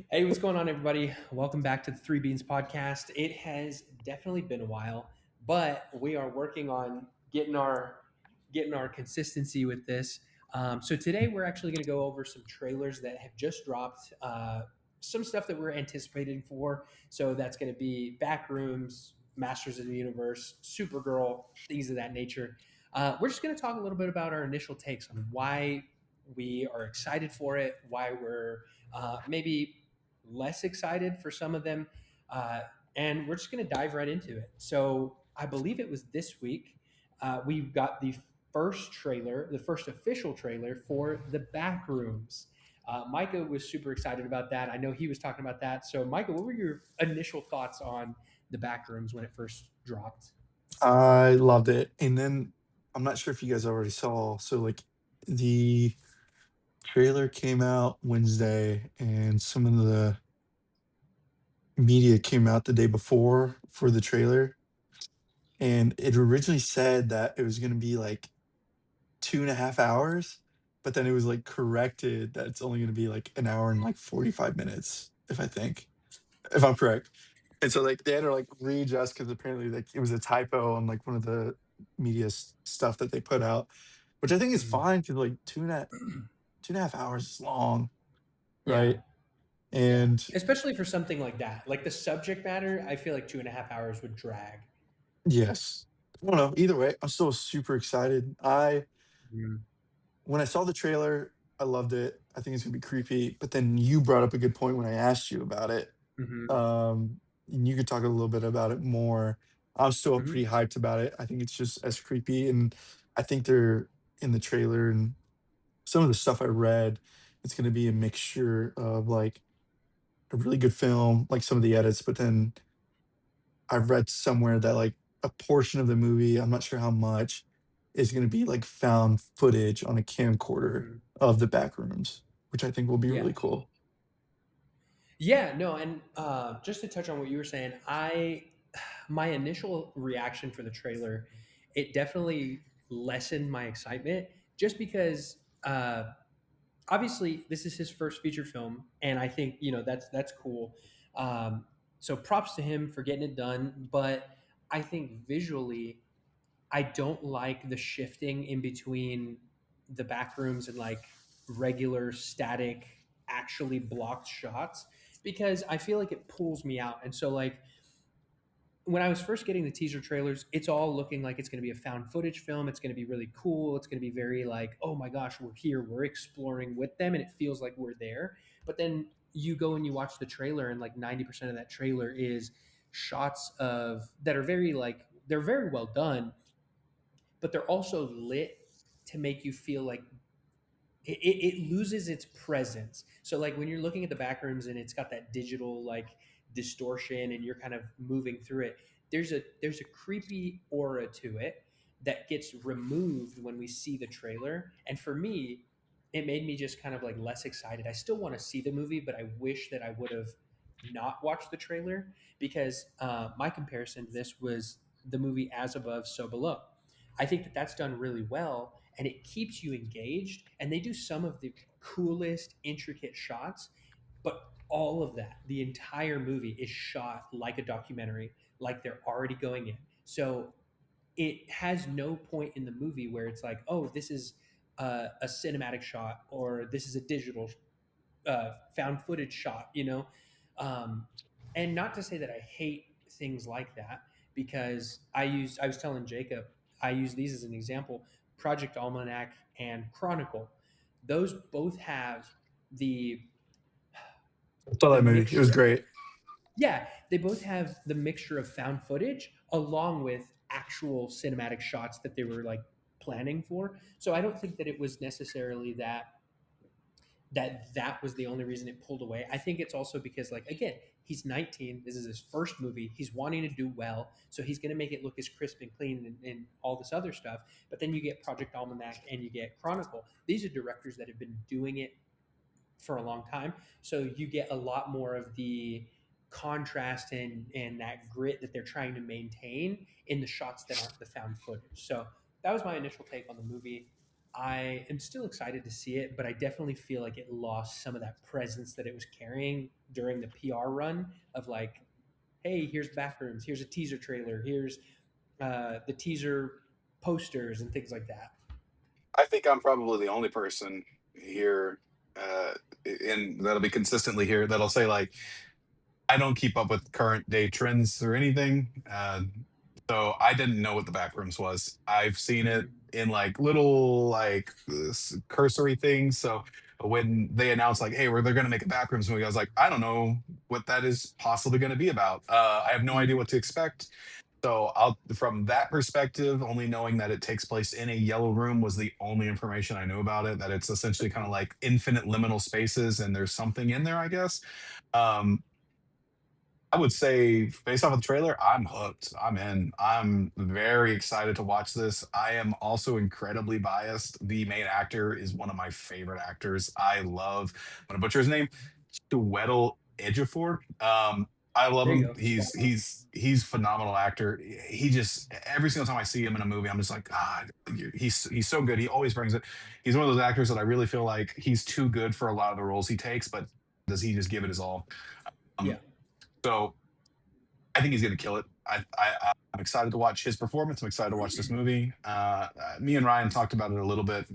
Hey, what's going on, everybody? Welcome back to the Three Beans podcast. It has definitely been a while, but we are working on getting our consistency with this. So today we're actually going to go over some trailers that have just dropped, some stuff that we're anticipating for. So that's going to be Backrooms, Masters of the Universe, Supergirl, things of that nature. We're just going to talk a little bit about our initial takes on why we are excited for it, why we're maybe less excited for some of them. Uh, and we're just going to dive right into it. So I believe it was this week. We got the first trailer, the first official trailer for the Backrooms. Micah was super excited about that. I know he was talking about that. So, Micah, what were your initial thoughts on the Backrooms when it first dropped? I loved it. And then I'm not sure if you guys already saw. So like the trailer came out Wednesday and some of the media came out the day before for the trailer. And it originally said that it was gonna be like 2.5 hours, but then it was like corrected that it's only gonna be like an hour and like 45 minutes, if I'm correct. And so like they had to like readjust because apparently like it was a typo on like one of the media stuff that they put out, which I think is Mhm. fine because like 2.5 hours is long, Yeah. right? Yeah. And Especially for something like that. Like the subject matter, I feel like 2.5 hours would drag. yes, I don't know. Either way, I'm still super excited. I Mhm. When I saw the trailer, I loved it. I think it's gonna be creepy. But then you brought up a good point when I asked you about it. Mhm. And you could talk a little bit about it more. I'm still Mhm. pretty hyped about it. I think it's just as creepy, and I think they're in the trailer and some of the stuff I read, it's gonna be a mixture of, like, a really good film, like some of the edits, but then I've read somewhere that, like, a portion of the movie, I'm not sure how much, is gonna be, like, found footage on a camcorder Mhm. of the back rooms, which I think will be Yeah. really cool. Yeah, no, and just to touch on what you were saying, my initial reaction for the trailer, it definitely lessened my excitement just because obviously this is his first feature film, and I think that's cool. So props to him for getting it done, but I think visually I don't like the shifting in between the back rooms and like regular static, actually blocked shots because I feel like it pulls me out. And so, like, when I was first getting the teaser trailers, it's all looking like it's going to be a found footage film. It's going to be really cool. It's going to be very like, oh my gosh, we're here, we're exploring with them, and it feels like we're there. But then you go and you watch the trailer, and like 90% of that trailer is shots of that are very like they're very well done, but they're also lit to make you feel like it loses its presence. So like when you're looking at the back rooms and it's got that digital like distortion and you're kind of moving through it, there's a creepy aura to it that gets removed when we see the trailer. And for me, it made me just kind of like less excited. I still want to see the movie, but I wish that I would have not watched the trailer because my comparison to this was the movie As Above, So Below. I think that that's done really well and it keeps you engaged. And they do some of the coolest, intricate shots, but all of that, the entire movie is shot like a documentary, like they're already going in. So it has no point in the movie where it's like, oh, this is a cinematic shot or this is a digital found footage shot, um, and not to say that I hate things like that because I was telling Jacob I use these as an example. Project Almanac and Chronicle, those both have the I saw the that movie. It was mixture. great. Yeah, they both have the mixture of found footage along with actual cinematic shots that they were like planning for. So I don't think that it was necessarily that was the only reason it pulled away. I think it's also because like again, he's 19. This is his first movie. He's wanting to do well, so he's going to make it look as crisp and clean and all this other stuff. But then you get Project Almanac and you get Chronicle. These are directors that have been doing it for a long time, so you get a lot more of the contrast and that grit that they're trying to maintain in the shots that aren't the found footage. So that was my initial take on the movie. I am still excited to see it, but I definitely feel like it lost some of that presence that it was carrying during the PR run of like, hey, here's Backrooms, here's a teaser trailer, here's the teaser posters and things like that. I think I'm probably the only person here, and that'll be consistently here that'll say like, I don't keep up with current day trends or anything. So I didn't know what the Backrooms was. I've seen it Mm-hmm. in like little like cursory things. So when they announced like, hey, they're going to make a Backrooms movie, I was like, I don't know what that is possibly going to be about. I have no idea Mm-hmm. what to expect. So I'll from that perspective, only knowing that it takes place in a yellow room was the only information I knew about it. That it's essentially kind of like infinite liminal spaces, and there's something in there, I guess. Um, I would say, based off of the trailer, I'm hooked. I'm in. I'm very excited to watch this. I am also incredibly biased. The main actor is one of my favorite actors. I love, I'm gonna butcher his name, Chiwetel Ejiofor. I love There you him. go. Spot on. He's phenomenal actor. He just every single time I see him in a movie, I'm just like, God, he's so good. He always brings it. He's one of those actors that I really feel like he's too good for a lot of the roles he takes, but does he just give it his all? Yeah. Um, so I think he's going to kill it. I'm excited to watch his performance. I'm excited to watch this movie. Me and Ryan talked about it a little bit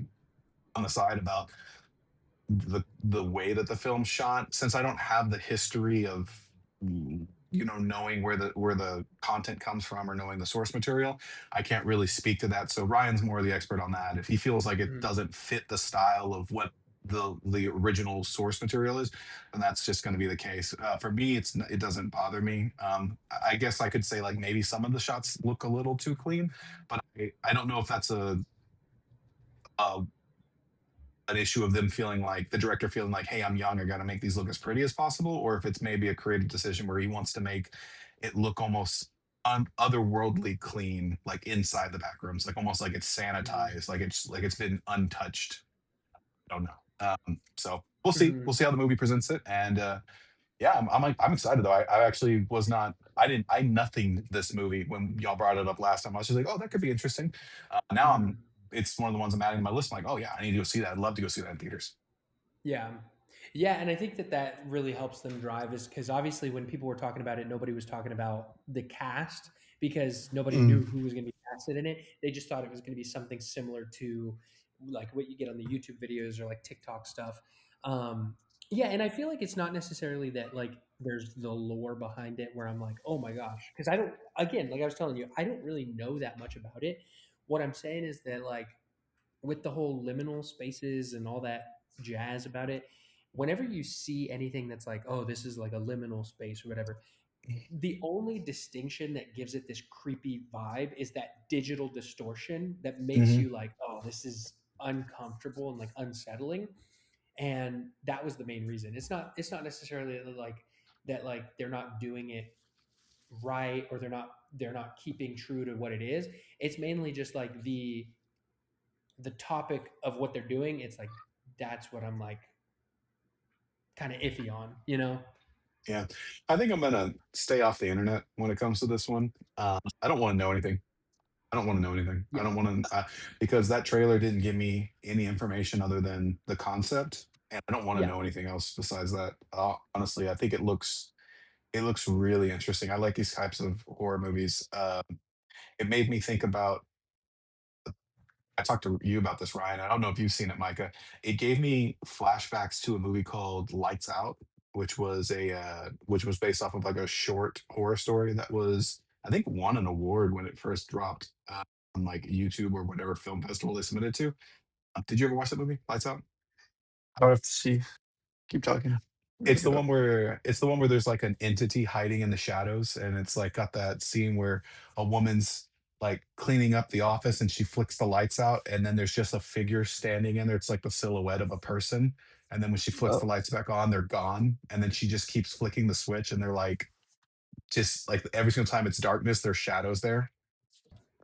on the side about the way that the film shot. Since I don't have the history of knowing where the content comes from or knowing the source material, I can't really speak to that. So Ryan's more the expert on that. If he feels like it Mhm. doesn't fit the style of what the original source material is, then that's just going to be the case. For me, it doesn't bother me. I guess I could say like maybe some of the shots look a little too clean, but I don't know if that's a an issue of them feeling like the director feeling like, hey, I'm young, I got to make these look as pretty as possible, or if it's maybe a creative decision where he wants to make it look almost otherworldly clean, like inside the back rooms, like almost like it's Mhm. sanitized, like it's been untouched. I don't know. So we'll see. We'll Mhm. see how the movie presents it, and yeah, I'm excited though. I actually was not. I nothing this movie when y'all brought it up last time. I was just like, oh, that could be interesting. Now I'm. Mhm. It's one of the ones I'm adding to my list. I'm like, oh yeah, I need to go see that. I'd love to go see that in theaters. Yeah. Yeah, and I think that that really helps them drive is because obviously when people were talking about it, nobody was talking about the cast because nobody Mm, knew who was going to be casted in it. They just thought it was going to be something similar to like what you get on the YouTube videos or like TikTok stuff. Yeah, and I feel like it's not necessarily that like there's the lore behind it where I'm like, oh my gosh, because I don't. Again, like I was telling you, I don't really know that much about it. What I'm saying is that like with the whole liminal spaces and all that jazz about it, whenever you see anything that's like, oh, this is like a liminal space or whatever, the only distinction that gives it this creepy vibe is that digital distortion that makes mhm. you like, oh, this is uncomfortable and like unsettling. And that was the main reason. It's not necessarily like that like they're not doing it right or they're not keeping true to what it is. It's mainly just like the topic of what they're doing, it's like that's what I'm like kind of iffy on, you know? Yeah, I think I'm gonna stay off the internet when it comes to this one. I don't want to know anything. I don't want to know anything. I Yeah, don't want to because that trailer didn't give me any information other than the concept, and I don't want to yeah, know anything else besides that. Honestly, I think it looks really interesting. I like these types of horror movies. It made me think about. I talked to you about this, Ryan. I don't know if you've seen it, Micah. It gave me flashbacks to a movie called Lights Out, which was based off of like a short horror story that was, I think, won an award when it first dropped on like YouTube or whatever film festival they submitted to. Did you ever watch that movie, Lights Out? I would have to see. Keep talking. Let me It's look the it up. one where there's like an entity hiding in the shadows, and it's like got that scene where a woman's like cleaning up the office and she flicks the lights out, and then there's just a figure standing in there. It's like the silhouette of a person. And then when she flicks the Oh, lights back on, they're gone. And then she just keeps flicking the switch, and they're like just like every single time it's darkness, there's shadows there.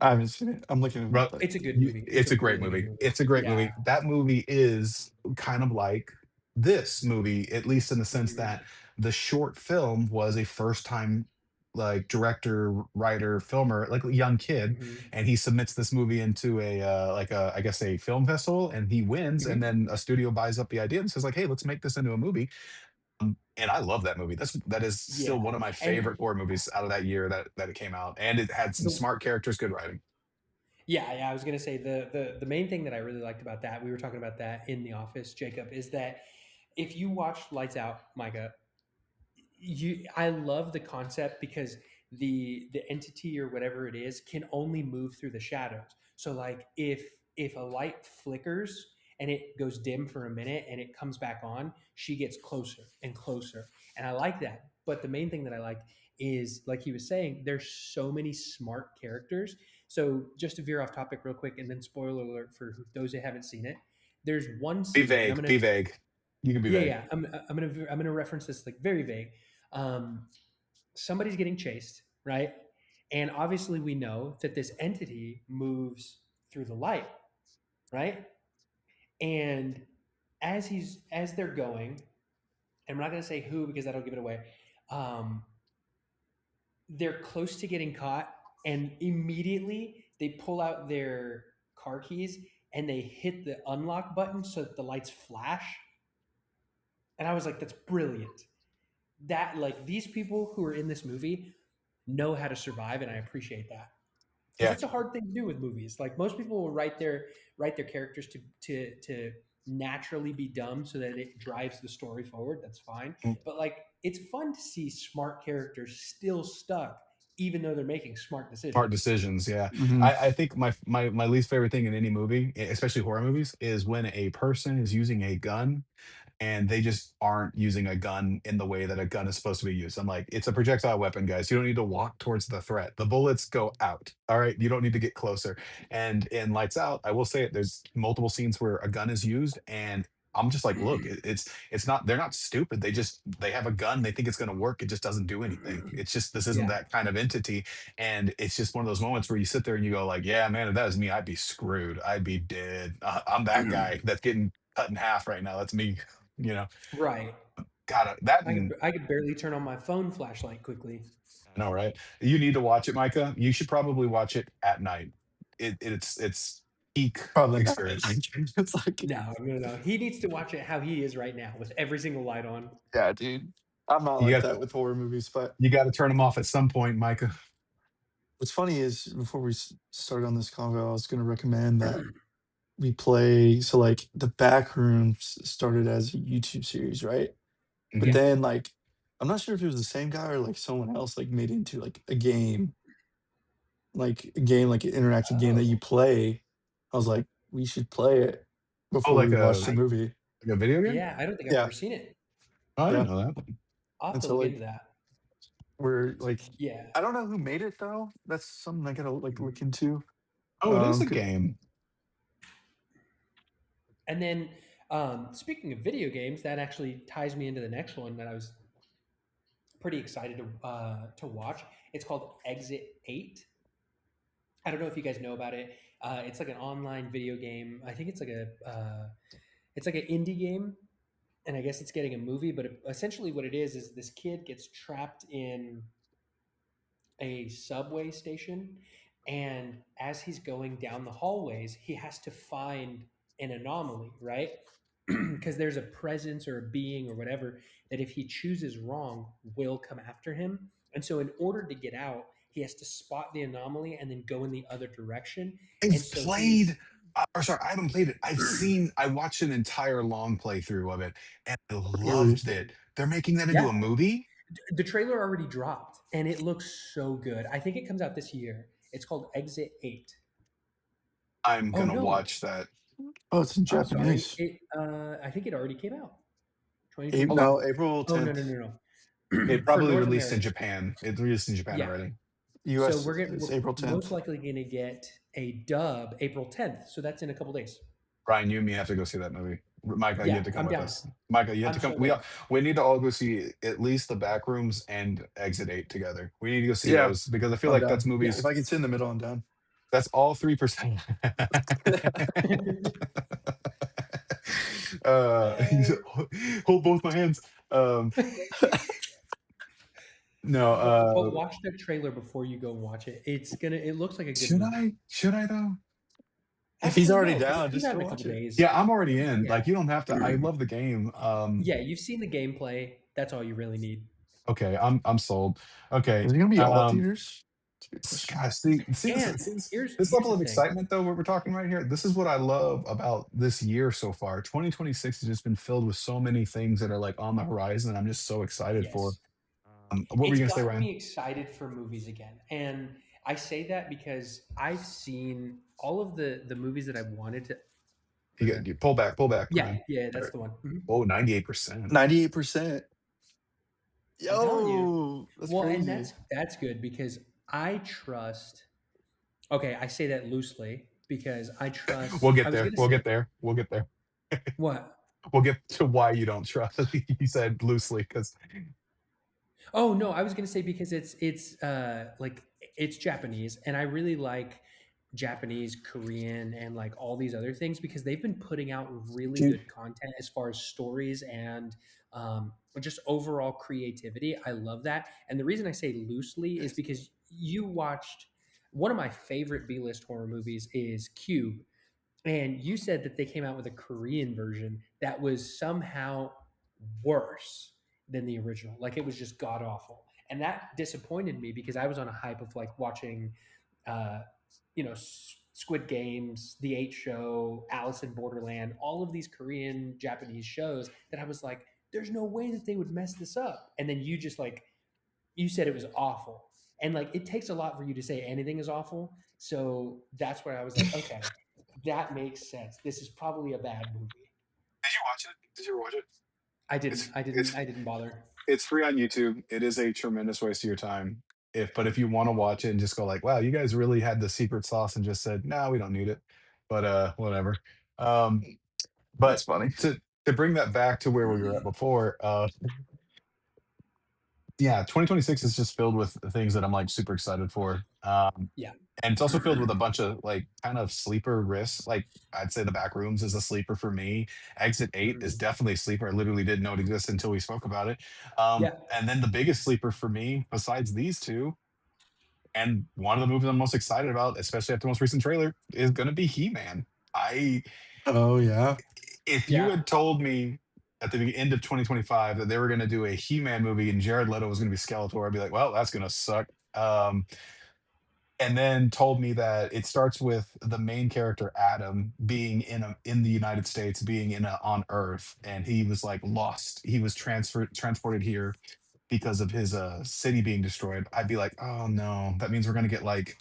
I haven't seen it. I'm looking it Bro, up. Like, it's a good movie. It's it's a a great really good movie. movie. It's a great Yeah. movie. That movie is kind of like this movie, at least in the sense Mhm. that the short film was a first time. like director, writer, filmer, like a young kid, Hmm. and he submits this movie into a like a, I guess, a film festival, and he wins, and Hmm. then a studio buys up the idea and says like, hey, let's make this into a movie. And I love that movie. That is still Yeah, one of my and favorite horror movies out of that year that it came out, and it had some the smart characters, good writing. yeah, I was gonna say the main thing that I really liked about that, we were talking about that in the office, Jacob, is that if you watch Lights Out, Micah, I love the concept because the entity or whatever it is can only move through the shadows. So like if a light flickers and it goes dim for a minute and it comes back on, she gets closer and closer. And I like that. But the main thing that I like is, like he was saying, there's so many smart characters. So just to veer off topic real quick, and then spoiler alert for those that haven't seen it. There's one Be scene, and I'm vague. gonna Be vague. You can be yeah, vague. yeah. I'm gonna reference this like very vague. Um, Somebody's getting chased, right? And obviously, we know that this entity moves through the light, right? And as they're going, and I'm not going to say who because that'll give it away. Um, they're close to getting caught, and immediately they pull out their car keys and they hit the unlock button so that the lights flash. And I was like, "That's brilliant." That like these people who are in this movie know how to survive, and I appreciate that because Yeah. it's a hard thing to do with movies. Like most people will write their characters to naturally be dumb so that it drives the story forward. That's fine, but like it's fun to see smart characters still stuck even though they're making smart Smart decisions. decisions, yeah. Hmm. I think my least favorite thing in any movie, especially horror movies, is when a person is using a gun and they just aren't using a gun in the way that a gun is supposed to be used. I'm like, it's a projectile weapon, guys. You don't need to walk towards the threat. The bullets go out. All right. You don't need to get closer. And in Lights Out, I will say it, there's multiple scenes where a gun is used, and I'm just like, look, it's not, they're not stupid. They have a gun. They think it's going to work. It just doesn't do anything. It's just, this isn't Yeah. that kind of entity. And it's just one of those moments where you sit there and you go like, yeah, man, if that was me, I'd be screwed. I'd be dead. I'm that guy that's getting cut in half right now. That's me. You know, Right. God, that I and could I could barely turn on my phone flashlight quickly. I know, right? You need to watch it, Micah. You should probably watch it at night. It's peak Probably not. experience. It's like, No, no, no. He needs to watch it how he is right now with every single light on. yeah, dude. I'm not You like got that with horror movies, but you got to turn them off at some point, Micah. what's funny is before we start on this convo, I was going to recommend that we play. So, like, the Backrooms started as a YouTube series, right? But Mhm. Yeah. then, like, I'm not sure if it was the same guy or like someone else, like, made into like like an interactive game that you Oh, play. I was like, we should play it Oh, before we watch the I movie. like a video game? yeah, I don't think I've Yeah, ever seen it. Oh, I didn't yeah. know that. I'll have And to so, look into like, that. we're like, Yeah. I don't know who made it though. That's something I gotta like look Mhm. into. Oh, it is a 'Cause game. And then, speaking of video games, that actually ties me into the next one that I was pretty excited to watch. It's called Exit Eight. I don't know if you guys know about it. It's like an online video game. I think it's like an indie game, and I guess it's getting a movie. But essentially, what it is this kid gets trapped in a subway station, and as he's going down the hallways he has to find an anomaly, right? Because there's a presence or a being or whatever that if he chooses wrong will come after him, and so in order to get out he has to spot the anomaly and then go in the other direction. And I've so played, he's or sorry, I haven't played it. I watched an entire long playthrough of it, and I really, loved it. They're making that into a yeah, movie. the trailer already dropped and it looks so good. I think it comes out this year. It's called Exit 8. I'm Oh gonna no, watch that. oh, it's in I'm sorry. Japanese. I think it already came out. Hold on. 2025. No, April Oh no 10th. no no It no. For probably North released in America. Japan. It released in Japan Yeah. already. So US we're is April most 10th. likely going to get a dub April 10th. So that's in a couple days. Brian, you and me have to go see that movie. Micah, you have Yeah, to come I'm with down. us. Micah, you have I'm to come. so down. We need to all go see at least the Backrooms and Exit 8 together. We need to go see Yeah, those because I feel I'm like that's down. If Yeah. movies. I can sit in the middle, I'm down. That's all 3%. uh, hold both my hands. Um, No, But watch the trailer before you go watch it. It looks like a good should movie. I? Should I though? If he's Actually, already no, because down, you just have go a couple watch it. days. Yeah, I'm already in. Yeah, Like, you don't have to. I love the game. yeah, you've seen the gameplay. That's all you really need. Okay, I'm sold. Okay, Is it gonna be all theaters? That's a good question. gosh, see And this here's level the of thing. excitement though. What we're talking right here. This is what I love about this year so far. 2026 has just been filled with so many things that are like on the horizon. I'm just so excited for. Yes, What were it's you gonna say, gotten Ryan? me excited for movies again, and I say that because I've seen all of the movies that I wanted to. Okay. You pull back, Yeah, Ryan. yeah, All that's right. the one. Mhm. Oh, 98%. 98%. I'm telling you. Yo, that's Well, and crazy. that's good because I trust. Okay, I say that loosely because I trust. We'll I get was there. gonna We'll say get there. We'll get there. what? We'll get to why you don't trust. You said loosely because Oh no, I was gonna say because like it's Japanese, and I really like Japanese, Korean, and like all these other things because they've been putting out really Dude, good content as far as stories and just overall creativity. I love that, and the reason I say loosely is because you watched one of my favorite B-list horror movies is Cube, and you said that they came out with a Korean version that was somehow worse than the original. Like it was just god awful. And that disappointed me because I was on a hype of like watching, uh, Squid Games, The Eight Show, Alice in Borderland, all of these Korean, Japanese shows that I was like, there's no way that they would mess this up. And then you just like, you said it was awful. And like, it takes a lot for you to say anything is awful. So that's where I was like, okay, that makes sense. This is probably a bad movie. did you watch it? Did you ever watch it? I didn't. It's I didn't. it's I didn't bother. it's free on YouTube. It is a tremendous waste of your time. If you want to watch it and just go like, wow, you guys really had the secret sauce and just said, no, we don't need it. But whatever. Um, that's but funny. to bring that back to where we were at before, yeah, 2026 is just filled with things that I'm like super excited for. Yeah. And it's also filled with a bunch of like kind of sleeper risks. Like I'd say the Backrooms is a sleeper for me. Exit 8 is Mhm. definitely a sleeper. I literally didn't know it existed until we spoke about it. Yeah. And then the biggest sleeper for me, besides these two, and one of the movies I'm most excited about, especially after the most recent trailer, is going to be He-Man. I Oh yeah. If you Yeah. had told me at the end of 2025 that they were going to do a He-Man movie and Jared Leto was going to be Skeletor, I'd be like, well, that's going to suck. And then told me that it starts with the main character Adam being in the United States, being on Earth, and he was like lost. He was transported here because of his city being destroyed. I'd be like, oh no, that means we're gonna get like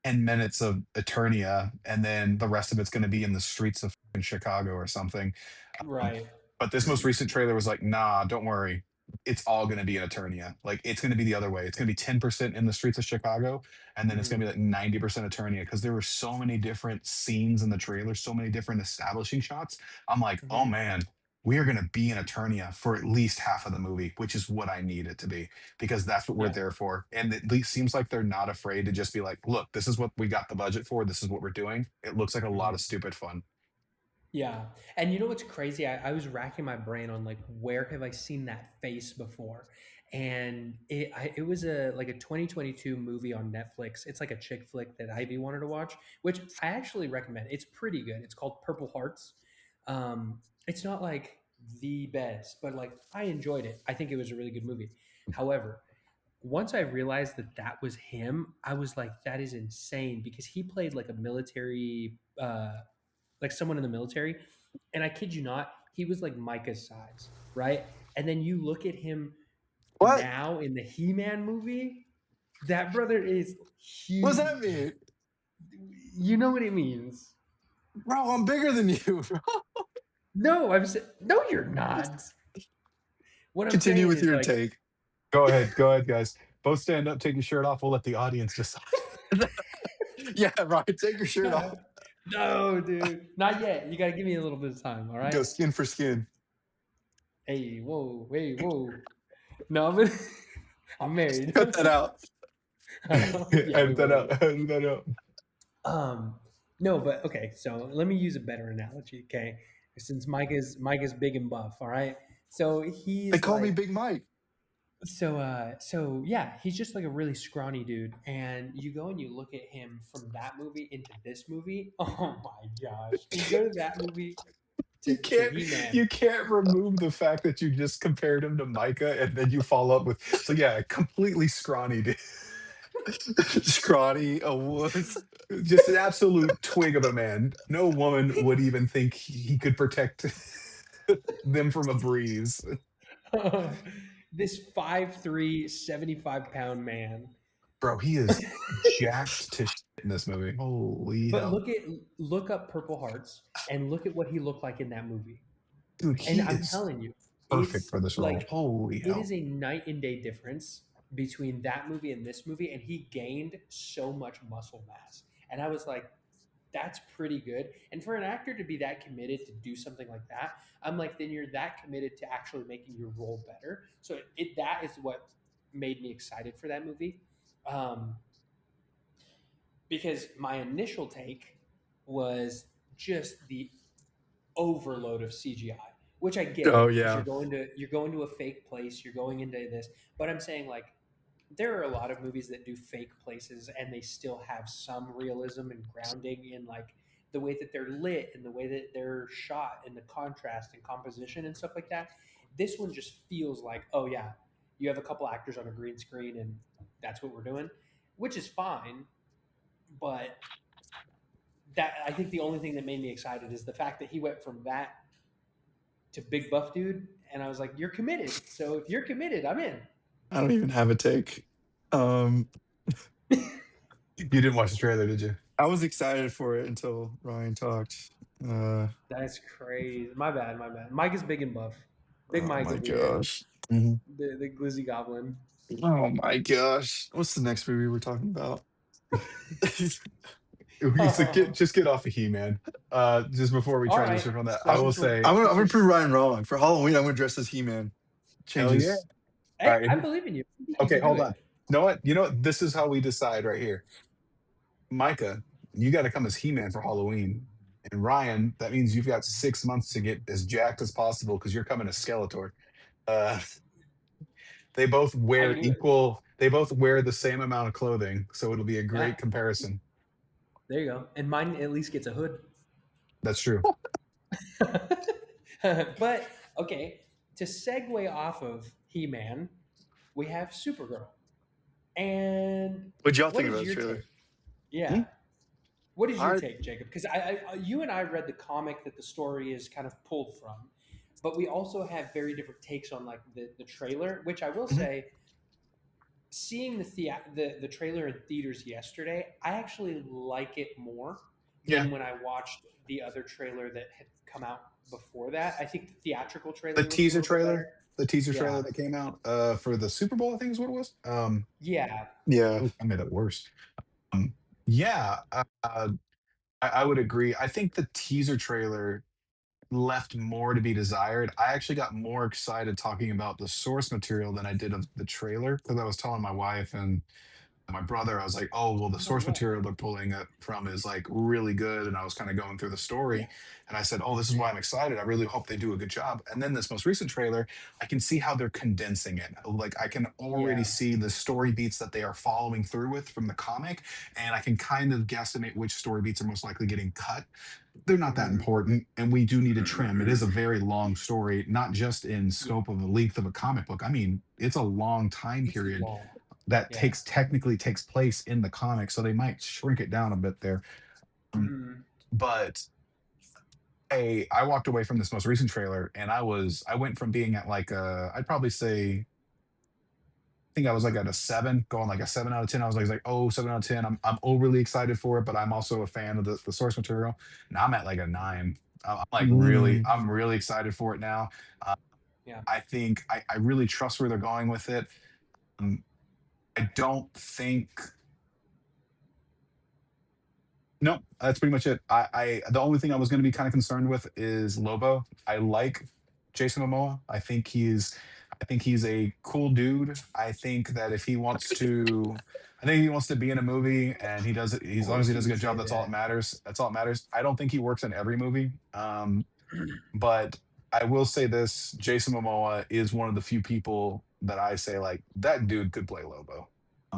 10 minutes of Eternia, and then the rest of it's gonna be in the streets of fucking Chicago or something. Um, Right. but this most recent trailer was like, nah, don't worry. It's all going to be in Eternia. Like, it's going to be the other way. It's going to be 10% in the streets of Chicago, and then it's going to Mhm. be like 90% Eternia because there were so many different scenes in the trailer, so many different establishing shots. I'm like, oh Mhm. man, we are going to be in Eternia for at least half of the movie, which is what I need it to be because that's what we're Yeah. there for. And it at least seems like they're not afraid to just be like, look, this is what we got the budget for. This is what we're doing. It looks like a lot of Mhm. stupid fun. Yeah. And you know what's crazy? I was racking my brain on like where have I seen that face before? And it was a like a 2022 movie on Netflix. It's like a chick flick that Ivy wanted to watch, which I actually recommend. It's pretty good. It's called Purple Hearts. It's not like the best, but like I enjoyed it. I think it was a really good movie. However, once I realized that that was him, I was like, that is insane because he played like a military like someone in the military. And I kid you not, he was like Micah's size, right? And then you look at him What? now in the He-Man movie, that brother is What does that huge. mean? You know what it means? Bro, I'm bigger than you, bro. No, no, you're not. What I'm Continue saying with is your like, take. Go ahead, guys. Both stand up, take your shirt off. We'll let the audience decide. Yeah, Ryan, take your shirt off. no, dude, not yet. You got to give me a little bit of time, all Go right? skin for skin. Hey, whoa, hey, whoa. No, but I'm married. Cut that out. Yeah, we Edit that will. We out. will. Edit that out. Um, no, but okay. So let me use a better analogy. Okay, since Mike is big and buff. All right. So They he's call me like, Big Mike. So yeah, he's just like a really scrawny dude, and you go and you look at him from that movie into this movie. Oh my gosh! You go to that movie You to can't He Man. you can't remove the fact that you just compared him to Micah and then you follow up with so yeah, completely scrawny dude. Scrawny, a wuss. Just an absolute twig of a man. No woman would even think he could protect them from a breeze. This 5'3", 75 pound man. Bro, he is jacked to shit in this movie. Holy But hell. look up Purple Hearts and look at what he looked like in that movie. Dude, And he I'm is telling you, perfect it's for this role. like Holy it is hell. a night and day difference between that movie and this movie, and he gained so much muscle mass. And I was like, that's pretty good. And for an actor to be that committed to do something like that, I'm like, then you're that committed to actually making your role better. So that is what made me excited for that movie. Um, because my initial take was just the overload of CGI, which I get Oh it because yeah. you're going to a fake place, you're going into this. But I'm saying like there are a lot of movies that do fake places and they still have some realism and grounding in like the way that they're lit and the way that they're shot and the contrast and composition and stuff like that. This one just feels like, oh yeah, you have a couple actors on a green screen and that's what we're doing, which is fine. But that I think the only thing that made me excited is the fact that he went from that to big buff dude, and I was like, "You're committed." So if you're committed, I'm in. I don't even have a take. Um, You didn't watch the trailer, did you? I was excited for it until Ryan talked. That's crazy. My bad. My bad. Mike is big and buff. Big Oh Mike my over here. gosh. Mhm. The Glizzy Goblin. Oh my gosh. What's the next movie we're talking about? He's like, All just get off of He-Man. Just before we right. transition from that, I I'm, will So say, I'm so gonna prove Ryan wrong. For Halloween, I'm gonna dress as He-Man. hell yeah. Changes. All hey, right. I believe in you. You Okay, can do hold it. on. You know what? You know what? This is how we decide right here. Micah, you got to come as He-Man for Halloween. And Ryan, that means you've got 6 months to get as jacked as possible because you're coming as Skeletor. Uh, they both I wear can do it. equal. They both wear the same amount of clothing, so it'll be a Yeah. great comparison. There you go. And mine at least gets a hood. That's true. But okay, to segue off of He-Man, we have Supergirl. And What'd y'all what think is about the your trailer? take? Yeah. Hmm? What is your I take, Jacob? Because you and I read the comic that the story is kind of pulled from, but we also have very different takes on like the trailer. Which I will Mhm. say, seeing the trailer in theaters yesterday, I actually like it more Yeah. than when I watched the other trailer that had come out before that. I think the theatrical The trailer looks a teaser little bit trailer, better. the teaser Yeah, trailer that came out for the Super Bowl, I think is what it was. yeah. Yeah. I made it worse. Um, yeah, I would agree. I think the teaser trailer left more to be desired. I actually got more excited talking about the source material than I did of the trailer because I was telling my wife and my brother, I was like, oh, well, the No source way. material they're pulling it from is like really good. And I was kind of going through the Yeah, story and I said, oh, this is why I'm excited. I really hope they do a good job. And then this most recent trailer, I can see how they're condensing it. Like I can already yeah. see the story beats that they are following through with from the comic. And I can kind of guesstimate which story beats are most likely getting cut. They're not that Mhm. important. And we do need to trim. It is a very long story, not just in Yeah, scope of the length of a comic book. I mean, it's a long time it's period long. that Yeah. technically takes place in the comic, so they might shrink it down a bit there. Um, Mhm. but I walked away from this most recent trailer, and I went from being at like I'd probably say I think I was like at a 7, going like a 7 out of 10. I was like, oh, 7 out of 10. I'm overly excited for it, but I'm also a fan of the source material. Now I'm at like a 9. I'm like Mm. I'm really excited for it now. Uh, Yeah. I think I really trust where they're going with it. Um, I don't think No, that's pretty much it. I the only thing I was going to be kind of concerned with is Lobo. I like Jason Momoa. I think he's a cool dude. I think that if he wants to, I think he wants to be in a movie and he does it. Of As long as course he you does a would good say job, that's all that that. matters. That's all that matters. I don't think he works in every movie. But I will say this: Jason Momoa is one of the few people. that I say like that dude could play Lobo.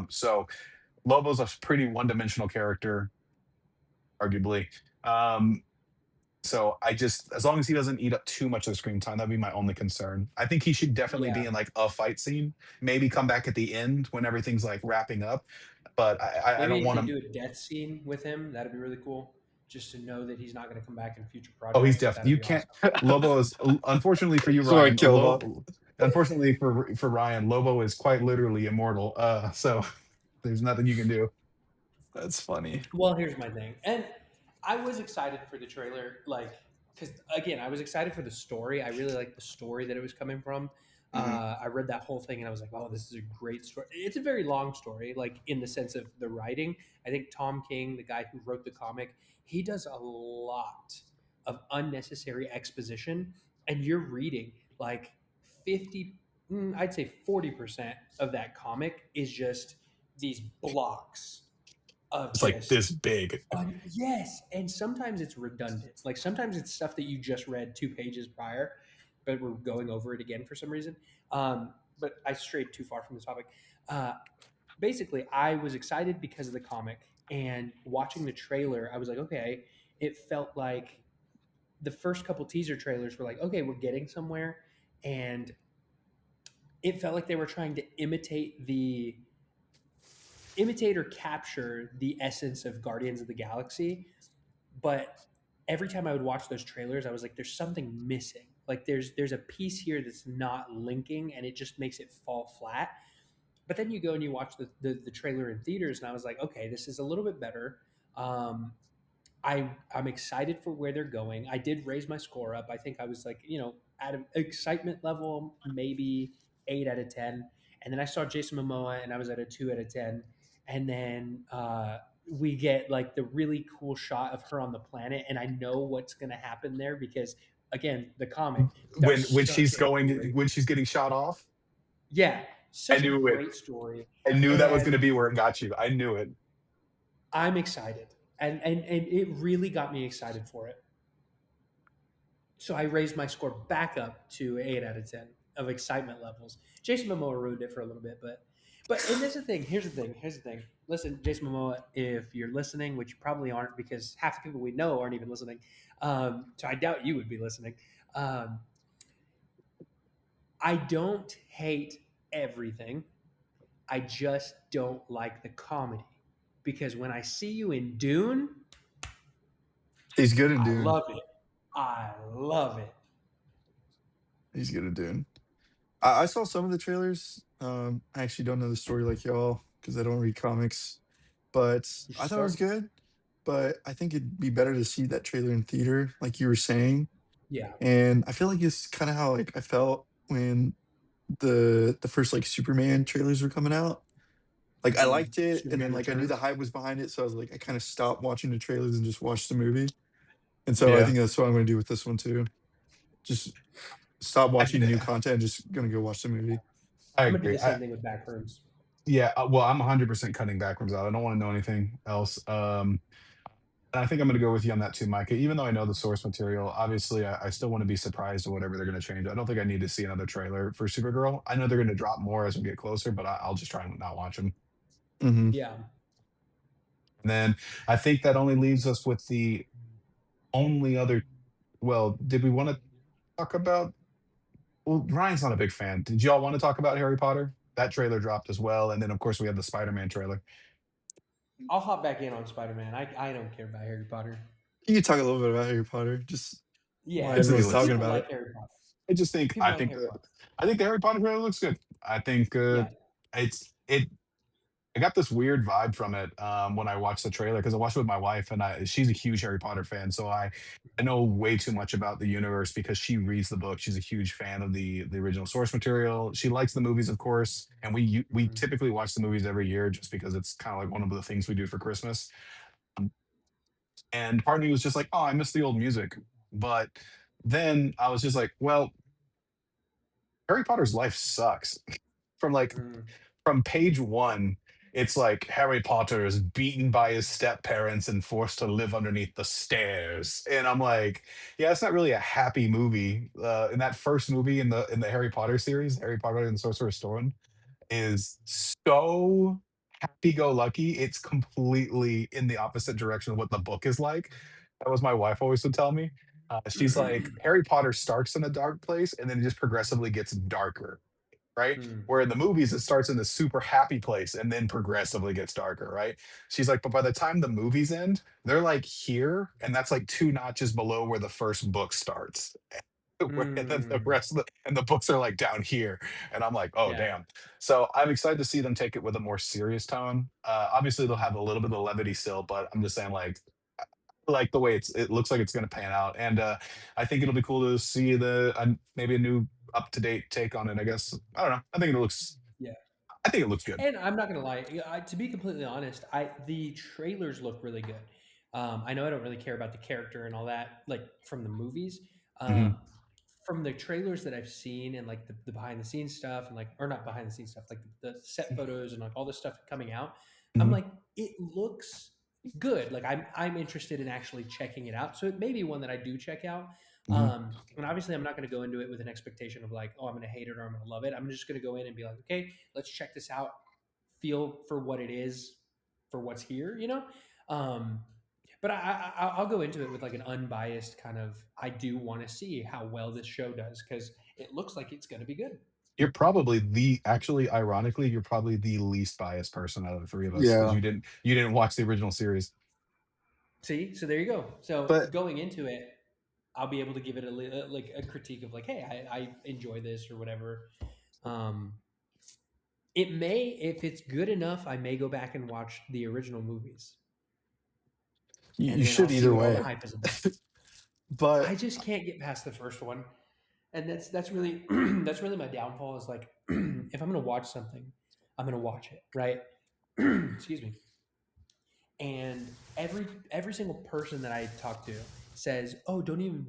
So Lobo's a pretty one-dimensional character, arguably. Um, so I just, as long as he doesn't eat up too much of the screen time, that'd be my only concern. I think he should definitely be Yeah. in like a fight scene, maybe come back at the end when everything's like wrapping up. But I Maybe don't if want they him. do a death scene with him, that'd be really cool. Just to know that he's not going to come back in future Oh, he's projects, deaf. that'd You be can't. awesome. Lobo is unfortunately for you, So I Ryan. kill him off. Unfortunately for Ryan, Lobo is quite literally immortal. So there's nothing you can do. That's funny. Well, here's my thing, and I was excited for the trailer, like because again, I was excited for the story. I really liked the story that it was coming from. Hmm. I read that whole thing and I was like, "Oh, this is a great story." It's a very long story, like in the sense of the writing. I think Tom King, the guy who wrote the comic, he does a lot of unnecessary exposition, and you're reading like 50, I'd say 40% of that comic is just these blocks of It's like just this big. yes, and sometimes it's redundant. Like sometimes it's stuff that you just read 2 pages prior, but we're going over it again for some reason. But I strayed too far from the topic. Uh, Basically, I was excited because of the comic, and watching the trailer, I was like, okay, it felt like the first couple teaser trailers were like, okay, we're getting somewhere, and it felt like they were trying to imitate or capture the essence of Guardians of the Galaxy, but every time I would watch those trailers, I was like, there's something missing. Like there's a piece here that's not linking, and it just makes it fall flat. But then you go and you watch the trailer in theaters, and I was like, okay, this is a little bit better. Um, I'm excited for where they're going. I did raise my score up. I think I was like, at an excitement level, maybe 8 out of 10. And then I saw Jason Momoa, and I was at a 2 out of 10. And then we get like the really cool shot of her on the planet, and I know what's going to happen there because, again, the comic. That was When such she's a going, great, when she's getting shot off. yeah, I such a knew it. great story, I knew that was going to and be where it got you. I knew it. I'm excited, and it really got me excited for it. So I raised my score back up to 8 out of 10 of excitement levels. Jason Momoa ruined it for a little bit, but and that's the thing. Here's the thing. Here's the thing. Listen, Jason Momoa, if you're listening, which you probably aren't because half the people we know aren't even listening, so I doubt you would be listening. Um, I don't hate everything. I just don't like the comedy because when I see you in Dune, He's good in I Dune. love it. I love it. He's good in Dune. I saw some of the trailers. I actually don't know the story like y'all because I don't read comics, but You should I thought it was start. good. But I think it'd be better to see that trailer in theater, like you were saying. Yeah. And I feel like it's kind of how like I felt when the first like Superman trailers were coming out. Like I liked it, and Superman then like I knew the Returns. hype was behind it, so I was like I kind of stopped watching the trailers and just watched the movie. And so I Yeah, think that's what I'm gonna do with this one too. Just stop I get watching it. new content, just gonna go watch the movie. I I'm gonna do agree. the same thing with Backrooms. Yeah. Well, I'm 100% cutting Backrooms out. I don't want to know anything else. And I think I'm going to go with you on that too, Micah. Even though I know the source material, obviously, I still want to be surprised at whatever they're going to change. I don't think I need to see another trailer for Supergirl. I know they're going to drop more as we get closer, but I'll just try and not watch them. Hmm. Yeah. And then I think that only leaves us with the only other. Well, did we want to talk about? Well, Ryan's not a big fan. Did y'all want to talk about Harry Potter? That trailer dropped as well, and then of course we have the Spider-Man trailer. I'll hop back in on Spider Man. I don't care about Harry Potter. You could talk a little bit about Harry Potter, just Yeah, why It's everyone's needless. talking people about like it. Harry Potter. I just think People like Harry Potter. I think the Harry Potter trailer looks good. I think Yeah. it I got this weird vibe from it when I watched the trailer because I watched it with my wife and she's a huge Harry Potter fan, so I know way too much about the universe because she reads the book. She's a huge fan of the original source material. She likes the movies, of course, and we Mhm. typically watch the movies every year just because it's kind of like one of the things we do for Christmas. And part of me was just like, oh, I miss the old music, but then I was just like, well, Harry Potter's life sucks from like Mhm. from page one. it's like Harry Potter is beaten by his step parents and forced to live underneath the stairs. And I'm like, yeah, it's not really a happy movie. In that first movie in the Harry Potter series, Harry Potter and the Sorcerer's Stone, is so happy-go-lucky. It's completely in the opposite direction of what the book is like. That was my wife always would tell me. She's like, Harry Potter starts in a dark place and then it just progressively gets darker, right? Hmm. Where in the movies, it starts in this super happy place and then progressively gets darker, right? She's like, but by the time the movies end, they're like here, and that's like two notches below where the first book starts. And then the Hmm. rest of the books are like down here, and I'm like, oh Yeah. damn. So I'm excited to see them take it with a more serious tone. Obviously, they'll have a little bit of levity still, but I'm just saying, like the way it looks like it's going to pan out, and I think it'll be cool to see maybe a new up to date take on it. I guess I don't know. Yeah. I think it looks good. And I'm not gonna lie, to be completely honest, the trailers look really good. I know I don't really care about the character and all that, like from the movies. Hmm. Um, from the trailers that I've seen and like the behind the scenes stuff and like or not behind the scenes stuff, like the set photos and like all this stuff coming out, I'm Hmm. like, it looks good. Like I'm interested in actually checking it out. So it may be one that I do check out. Hmm. And obviously I'm not going to go into it with an expectation of like, oh, I'm going to hate it or I'm going to love it. I'm just going to go in and be like, okay, let's check this out, feel for what it is, for what's here, you know. Um, but I'll go into it with like an unbiased kind of. I do want to see how well this show does because it looks like it's going to be good. You're probably the actually, ironically, you're probably the least biased person out of the three of us because Yeah, you didn't watch the original series. See, so there you go. So but going into it, I'll be able to give it like a critique of like, hey, I enjoy this or whatever. Um, it may, if it's good enough, I may go back and watch the original movies, you and then I'll should see either what all the way. hype is about. I But just can't get past the first one, and that's really that's really my downfall. Is like if I'm gonna watch something, I'm gonna watch it, right? Excuse me. And every single person that I talk to says, "Oh, don't even,"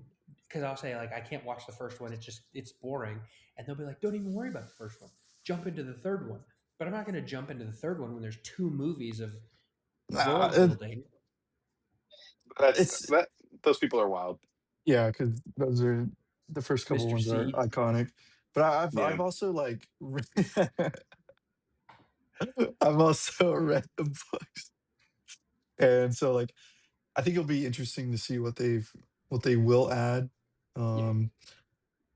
because I'll say like, "I can't watch the first one. It's boring," and they'll be like, "Don't even worry about the first one. Jump into the third one." But I'm not going to jump into the third one when there's two movies of nah, world building. That's it's that. Those people are wild. yeah, because those are the first couple Mr. ones are C. iconic. But I've Yeah. also like I've also read the books, and so like I think it'll be interesting to see what they will add. Yeah. Um,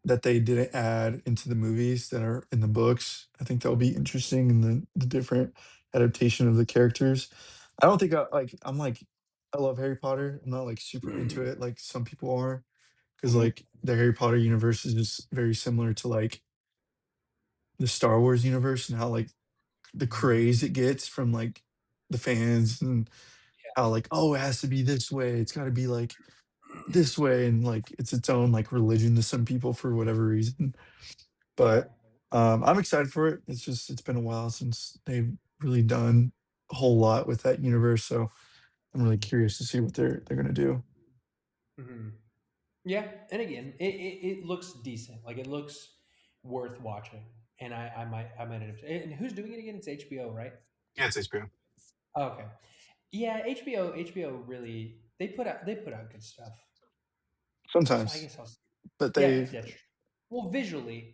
that they didn't add into the movies that are in the books. I think that'll be interesting in the different adaptation of the characters. I don't think I'm like I love Harry Potter. I'm not like super into it like some people are because Mhm. like the Harry Potter universe is just very similar to like the Star Wars universe and how like the Mhm. craze it gets from like the fans and how like oh it has to be this way. It's got to be like this way and like it's its own like religion to some people for whatever reason. Yeah. But, I'm excited for it. It's just it's been a while since they've really done a whole lot with that universe, so I'm really curious to see what they're gonna do. Mhm. Yeah. And again, it looks decent. Like it looks worth watching. And I might end up. And who's doing it again? It's HBO, right? Yeah, it's HBO. Oh, okay. Yeah, HBO really they put out good stuff. So I Sometimes, guess I'll but yeah, they that's true. Well, visually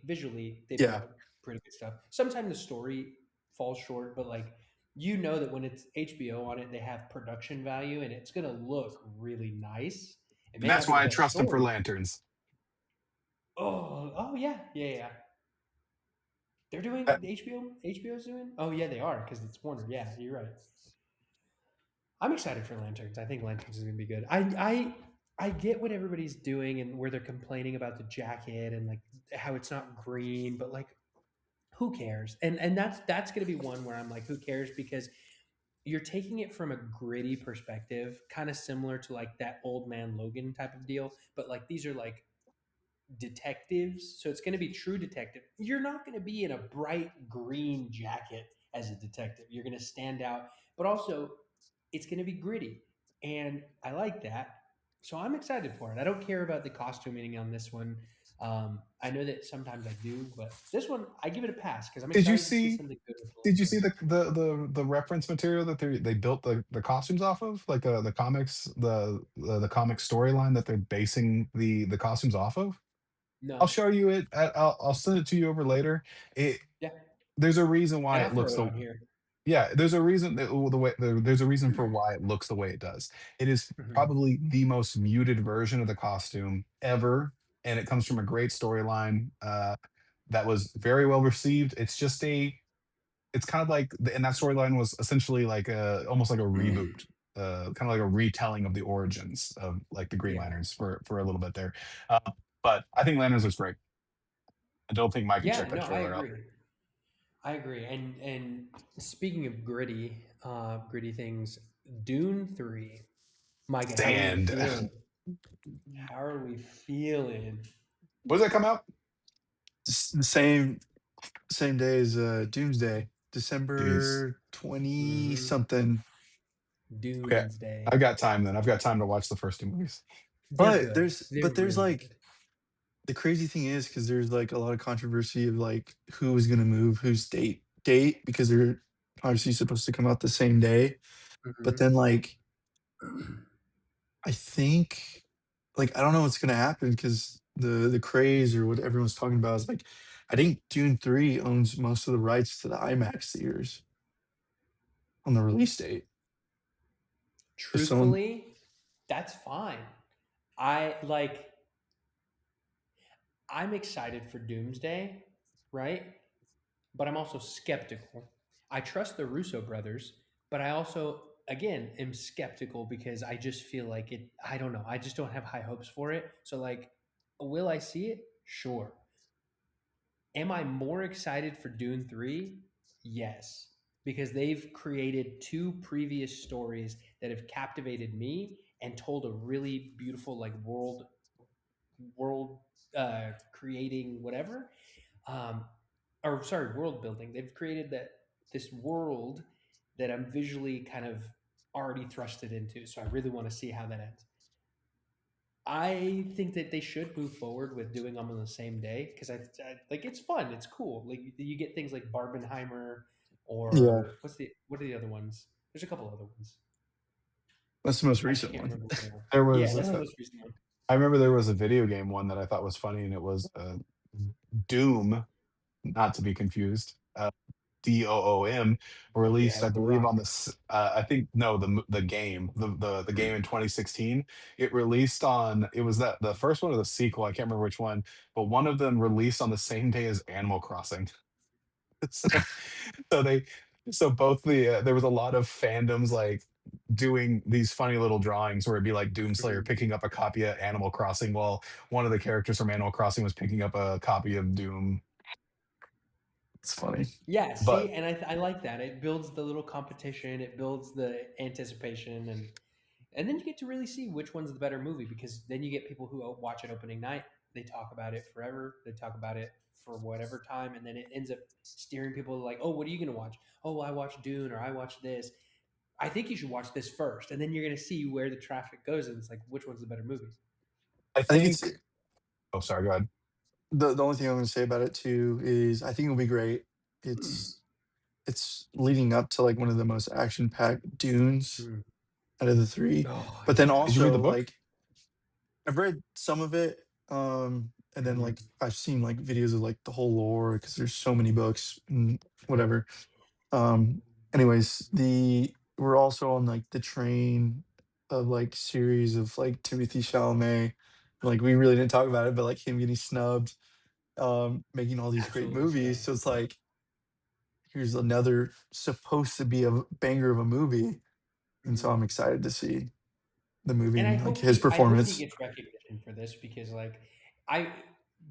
they put yeah. out pretty good stuff. Sometimes the story falls short, but like you know that when it's HBO on it, they have production value and it's gonna look really nice. It And may that's not be the why I best trust them for story. lanterns. Oh yeah, yeah, yeah. They're Uh, doing HBO's doing. Oh yeah, they are because it's Warner. Yeah, you're right. I'm excited for Lanterns. I think Lanterns is going to be good. I get what everybody's doing and where they're complaining about the jacket and like how it's not green, but like who cares? And that's going to be one where I'm like who cares because you're taking it from a gritty perspective, kind of similar to like that old man Logan type of deal, but like these are like detectives, so it's going to be true detective. You're not going to be in a bright green jacket as a detective. You're going to stand out, but also it's going to be gritty, and I like that. So I'm excited for it. I don't care about the costuming on this one. I know that sometimes I do, but this one I give it a pass because I'm Did you excited to see see? something good with the Did you see lightsaber. the reference material that they built the costumes off of, like the comics, the comic storyline that they're basing the costumes off of? I'll No, show you it. I'll send it to you over later. It yeah, There's a reason and why I'll it throw looks it the on here. yeah, there's a reason that the way there's a reason for why it looks the way it does. It is Mhm. probably the most muted version of the costume ever, and it comes from a great storyline that was very well received. It's kind of like, and that storyline was essentially like a almost like a reboot, kind of like a retelling of the origins of like the Green Yeah, Lanterns for a little bit there. Uh, but I think Lanterns was great. I don't think Mike can yeah, check that no, I trailer out. agree. I agree. And speaking of gritty things, Dune 3. Micah, how are we Stand. feeling? How are we feeling? When does that come out? The same day as Doomsday, Jeez. December 20 Hmm. something. Okay. Dunes I've Day. got time then. I've got time to watch the first two movies. They're But good. there's They're really like good. the crazy thing is because there's like a lot of controversy of like who was gonna move whose date because they're obviously supposed to come out the same day. But Hmm. then like I think like I don't know what's gonna happen because the craze or what everyone's talking about is like I think Dune 3 owns most of the rights to the IMAX theaters on the release date. If someone Truthfully, that's fine. I like I'm excited for Doomsday, right? But I'm also skeptical. I trust the Russo brothers, but I also, again, am skeptical because I just feel like it. I don't know. I just don't have high hopes for it. So, like, will I see it? Sure. Am I more excited for Dune 3? Yes, because they've created two previous stories that have captivated me and told a really beautiful, like, world creating whatever, um, or sorry, world building. They've created this world that I'm visually kind of already thrusted into. So I really want to see how that ends. I think that they should move forward with doing them on the same day because I like it's fun, it's cool. Like you get things like Barbenheimer yeah, or what are the other ones? There's a couple other ones. that's the most I just recent can't one. remember what they are. There Yeah, was that's the most recent one. I remember there was a video game one that I thought was funny, and it was Doom, not to be confused. Doom, released, Yeah, I with The believe, Rock. on this. I think no, the game, the game in 2016. It released on. It was that the first one or the sequel. I can't remember which one, but one of them released on the same day as Animal Crossing. So, so they, so both there was a lot of fandoms like doing these funny little drawings where it'd be like Doomslayer Mhm. picking up a copy of Animal Crossing while one of the characters from Animal Crossing was picking up a copy of Doom. It's funny. Yeah, But see, and I like that. It builds the little competition. It builds the anticipation, and then you get to really see which one's the better movie because then you get people who watch it opening night. They talk about it forever. They talk about it for whatever time, and then it ends up steering people like, "Oh, what are you going to watch? Oh, well, I watched Dune or I watched this. I think you should watch this first, and then you're going to see where the traffic goes, and it's like which one's the better movie." I I think it's think. Oh, sorry. Go ahead. the only thing I'm gonna say about it too is I think it'll be great. It's leading up to like one of the most action packed Dunes Mm. out of the three. Oh But then yeah. Did you read also the book? like I've read some of it, and then like Mhm. I've seen like videos of like the whole lore because there's so many books and whatever. Um, anyways, the we're also on like the train of like series of like Timothy Chalamet. Like we really didn't talk about it, but like him getting snubbed, making all these great Absolutely movies. snubbed. So it's like here's another supposed to be a banger of a movie, and so Mhm. I'm excited to see the movie And and like his I hope he performance. gets recognition for this because like I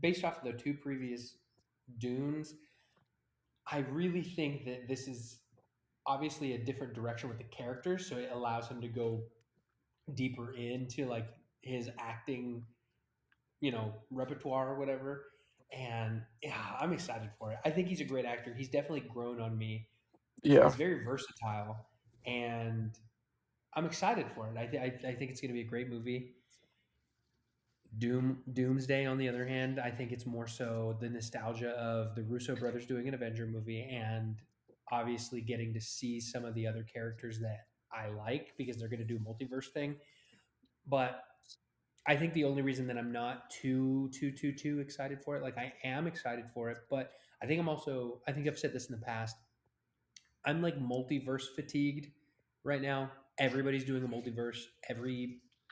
based off of the two previous Dunes, I really think that this is obviously a different direction with the characters, so it allows him to go deeper into like his acting, repertoire or whatever. And yeah, I'm excited for it. I think he's a great actor. He's definitely grown on me. Yeah, He's very versatile, and I'm excited for it. I think it's going to be a great movie. Doomsday, on the other hand, I think it's more so the nostalgia of the Russo brothers doing an Avenger movie, and obviously getting to see some of the other characters that I like because they're going to do a multiverse thing. But I think the only reason that I'm not too excited for it, like I am excited for it, but I think I've said this in the past. I'm like multiverse fatigued right now. Everybody's doing a multiverse.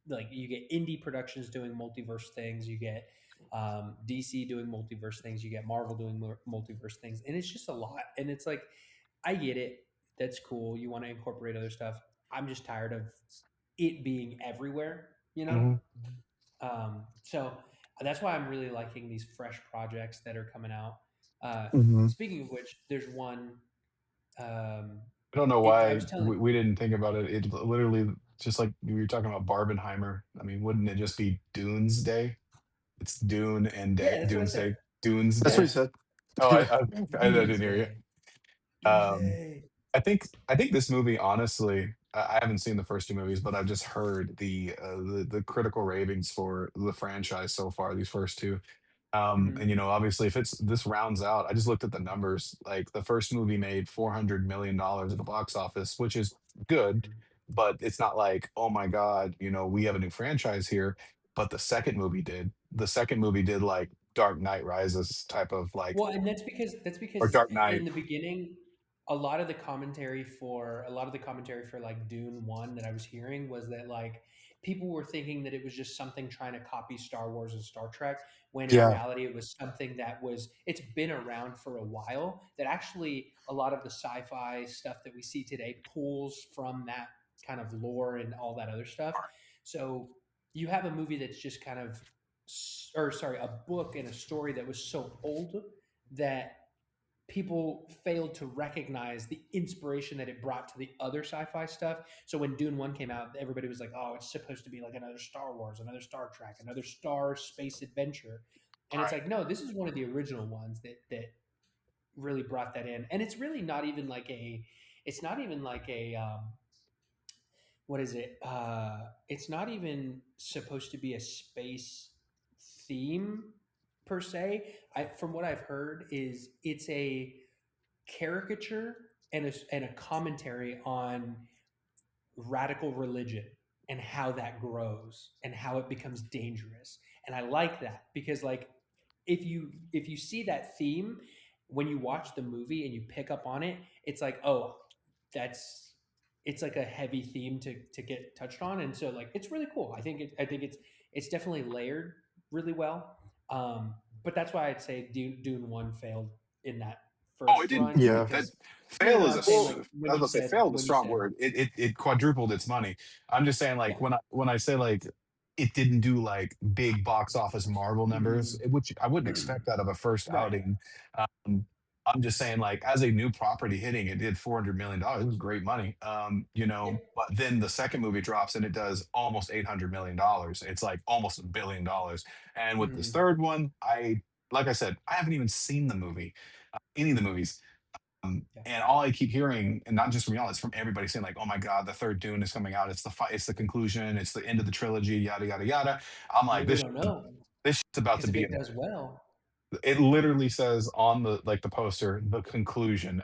Like you get indie productions doing multiverse things. You get DC doing multiverse things. You get Marvel doing multiverse things, and it's just a lot. And it's like, I get it. That's cool. You want to incorporate other stuff. I'm just tired of it being everywhere. You know. Hmm. So that's why I'm really liking these fresh projects that are coming out. Uh, Hmm. Speaking of which, there's one. Um, I don't know I why was telling. we didn't think about it. It literally just like we were talking about Barbenheimer. I mean, wouldn't it just be Dunes Day? It's Dune and Yeah, Day, that's what I said. Doomsday, Dunes That's what he Day. Yeah, said. Oh, I didn't hear you. Doomsday. Um, Doomsday. I think this movie, honestly, I haven't seen the first two movies, but I've just heard the critical ravings for the franchise so far. These first two, Hmm. and obviously, if it's this rounds out, I just looked at the numbers. Like the first movie made $400 million at the box office, which is good, but it's not like, oh my god, we have a new franchise here. But the second movie did. The second movie did like Dark Knight Rises type of like, Well, and that's or because Dark in Knight. the beginning, a lot of the commentary for like Dune One that I was hearing was that like people were thinking that it was just something trying to copy Star Wars and Star Trek, when in Yeah. reality it was something that it's been around for a while. That actually a lot of the sci-fi stuff that we see today pulls from that kind of lore and all that other stuff. So you have a movie that's just kind of or sorry, a book and a story that was so old that people failed to recognize the inspiration that it brought to the other sci-fi stuff. So when Dune 1 came out, everybody was like, "Oh, it's supposed to be like another Star Wars, another Star Trek, another Star space adventure." And it's Right. like, "No, this is one of the original ones that really brought that in." And it's really not even like a it's not even like a what is it? It's not even supposed to be a space theme per se. From what I've heard, is it's a caricature and a commentary on radical religion and how that grows and how it becomes dangerous. And I like that because like if you see that theme when you watch the movie and you pick up on it, it's like, oh, that's it's like a heavy theme to get touched on. And so like it's really cool. I think it's definitely layered really well. But that's why I'd say Dune 1 failed in that Oh, it first didn't. run Yeah. That because no, fail is I'm saying like a. I was gonna say fail is a when you strong said word. It quadrupled its money. I'm just saying, like yeah. when I say like it didn't do like big box office Marvel numbers, Mhm. which I wouldn't expect out of a first Right. outing. Um, I'm just saying, like as a new property hitting, it did $400 million. It was great money. Yeah. But then the second movie drops and it does almost $800 million. It's like almost $1 billion. And with this Mhm. third one, like I said, I haven't even seen the movie, any of the movies. Yeah. And all I keep hearing, and not just from y'all, it's from everybody saying like, "Oh my god, the third Dune is coming out. It's the conclusion. It's the end of the trilogy. Yada yada yada." I'm Well, like, we don't know this shit's about to because if be. it does well, It literally says on the poster, the conclusion.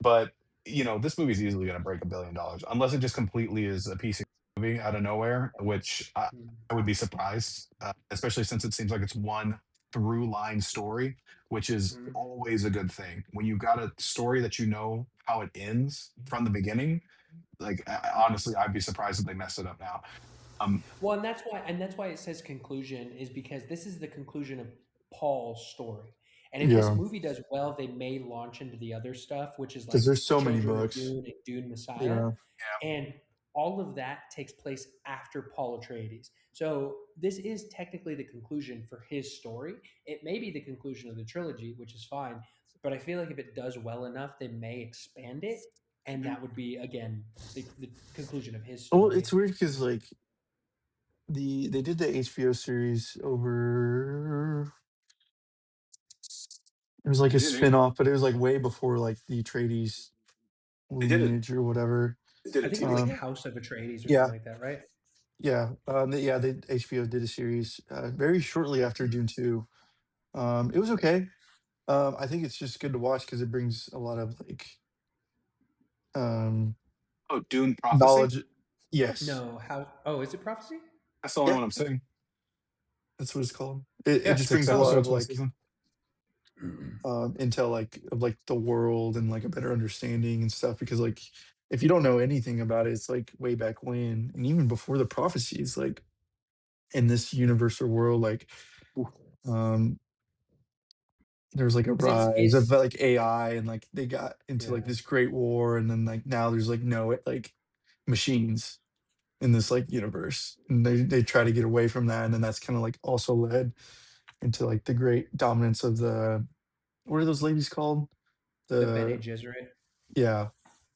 But this movie's easily going to break $1 billion unless it just completely is a piece of movie out of nowhere, which mm, I would be surprised, especially since it seems like it's one through line story, which is mm. always a good thing. When you got a story that you know how it ends from the beginning, like honestly, I'd be surprised if they mess it up now. Um, Well, and that's why it says conclusion is because this is the conclusion of Paul's story. And if this Yeah. movie does well, they may launch into the other stuff, which is Because like there's so many Children of books. Dune and Dune Messiah. Yeah. And all of that takes place after Paul Atreides. So this is technically the conclusion for his story. It may be the conclusion of the trilogy, which is fine. But I feel like if it does well enough, they may expand it. And that would be, again, the conclusion of his Well, story. it's weird because like they did the HBO series over. It was like a they did it. spin-off, but it was like way before like the Atreides They did it. lineage or whatever. They did I a think it was like TV Um, show. House of Atreides or something yeah, like that, right? Yeah, yeah, they HBO did a series very shortly after Dune 2. It was okay. I think it's just good to watch because it brings a lot of like um Oh, Dune Prophecy. knowledge. Yes. No, how? Oh, is it Prophecy? That's the only Yeah, one I'm seeing. that's what it's called. It Yeah, just six brings a lot of episodes, full like season. intel like of like the world and like a better understanding and stuff because like if you don't know anything about it, it's like way back when and even before the prophecies, like in this universal world, like um there was like a Because rise of it's like AI and like they got into like yeah. this great war and then like now there's like no like machines in this like universe and they try to get away from that and then that's kind of like also led into like the great dominance of the what are those ladies called? The Bene The Gesserit. yeah.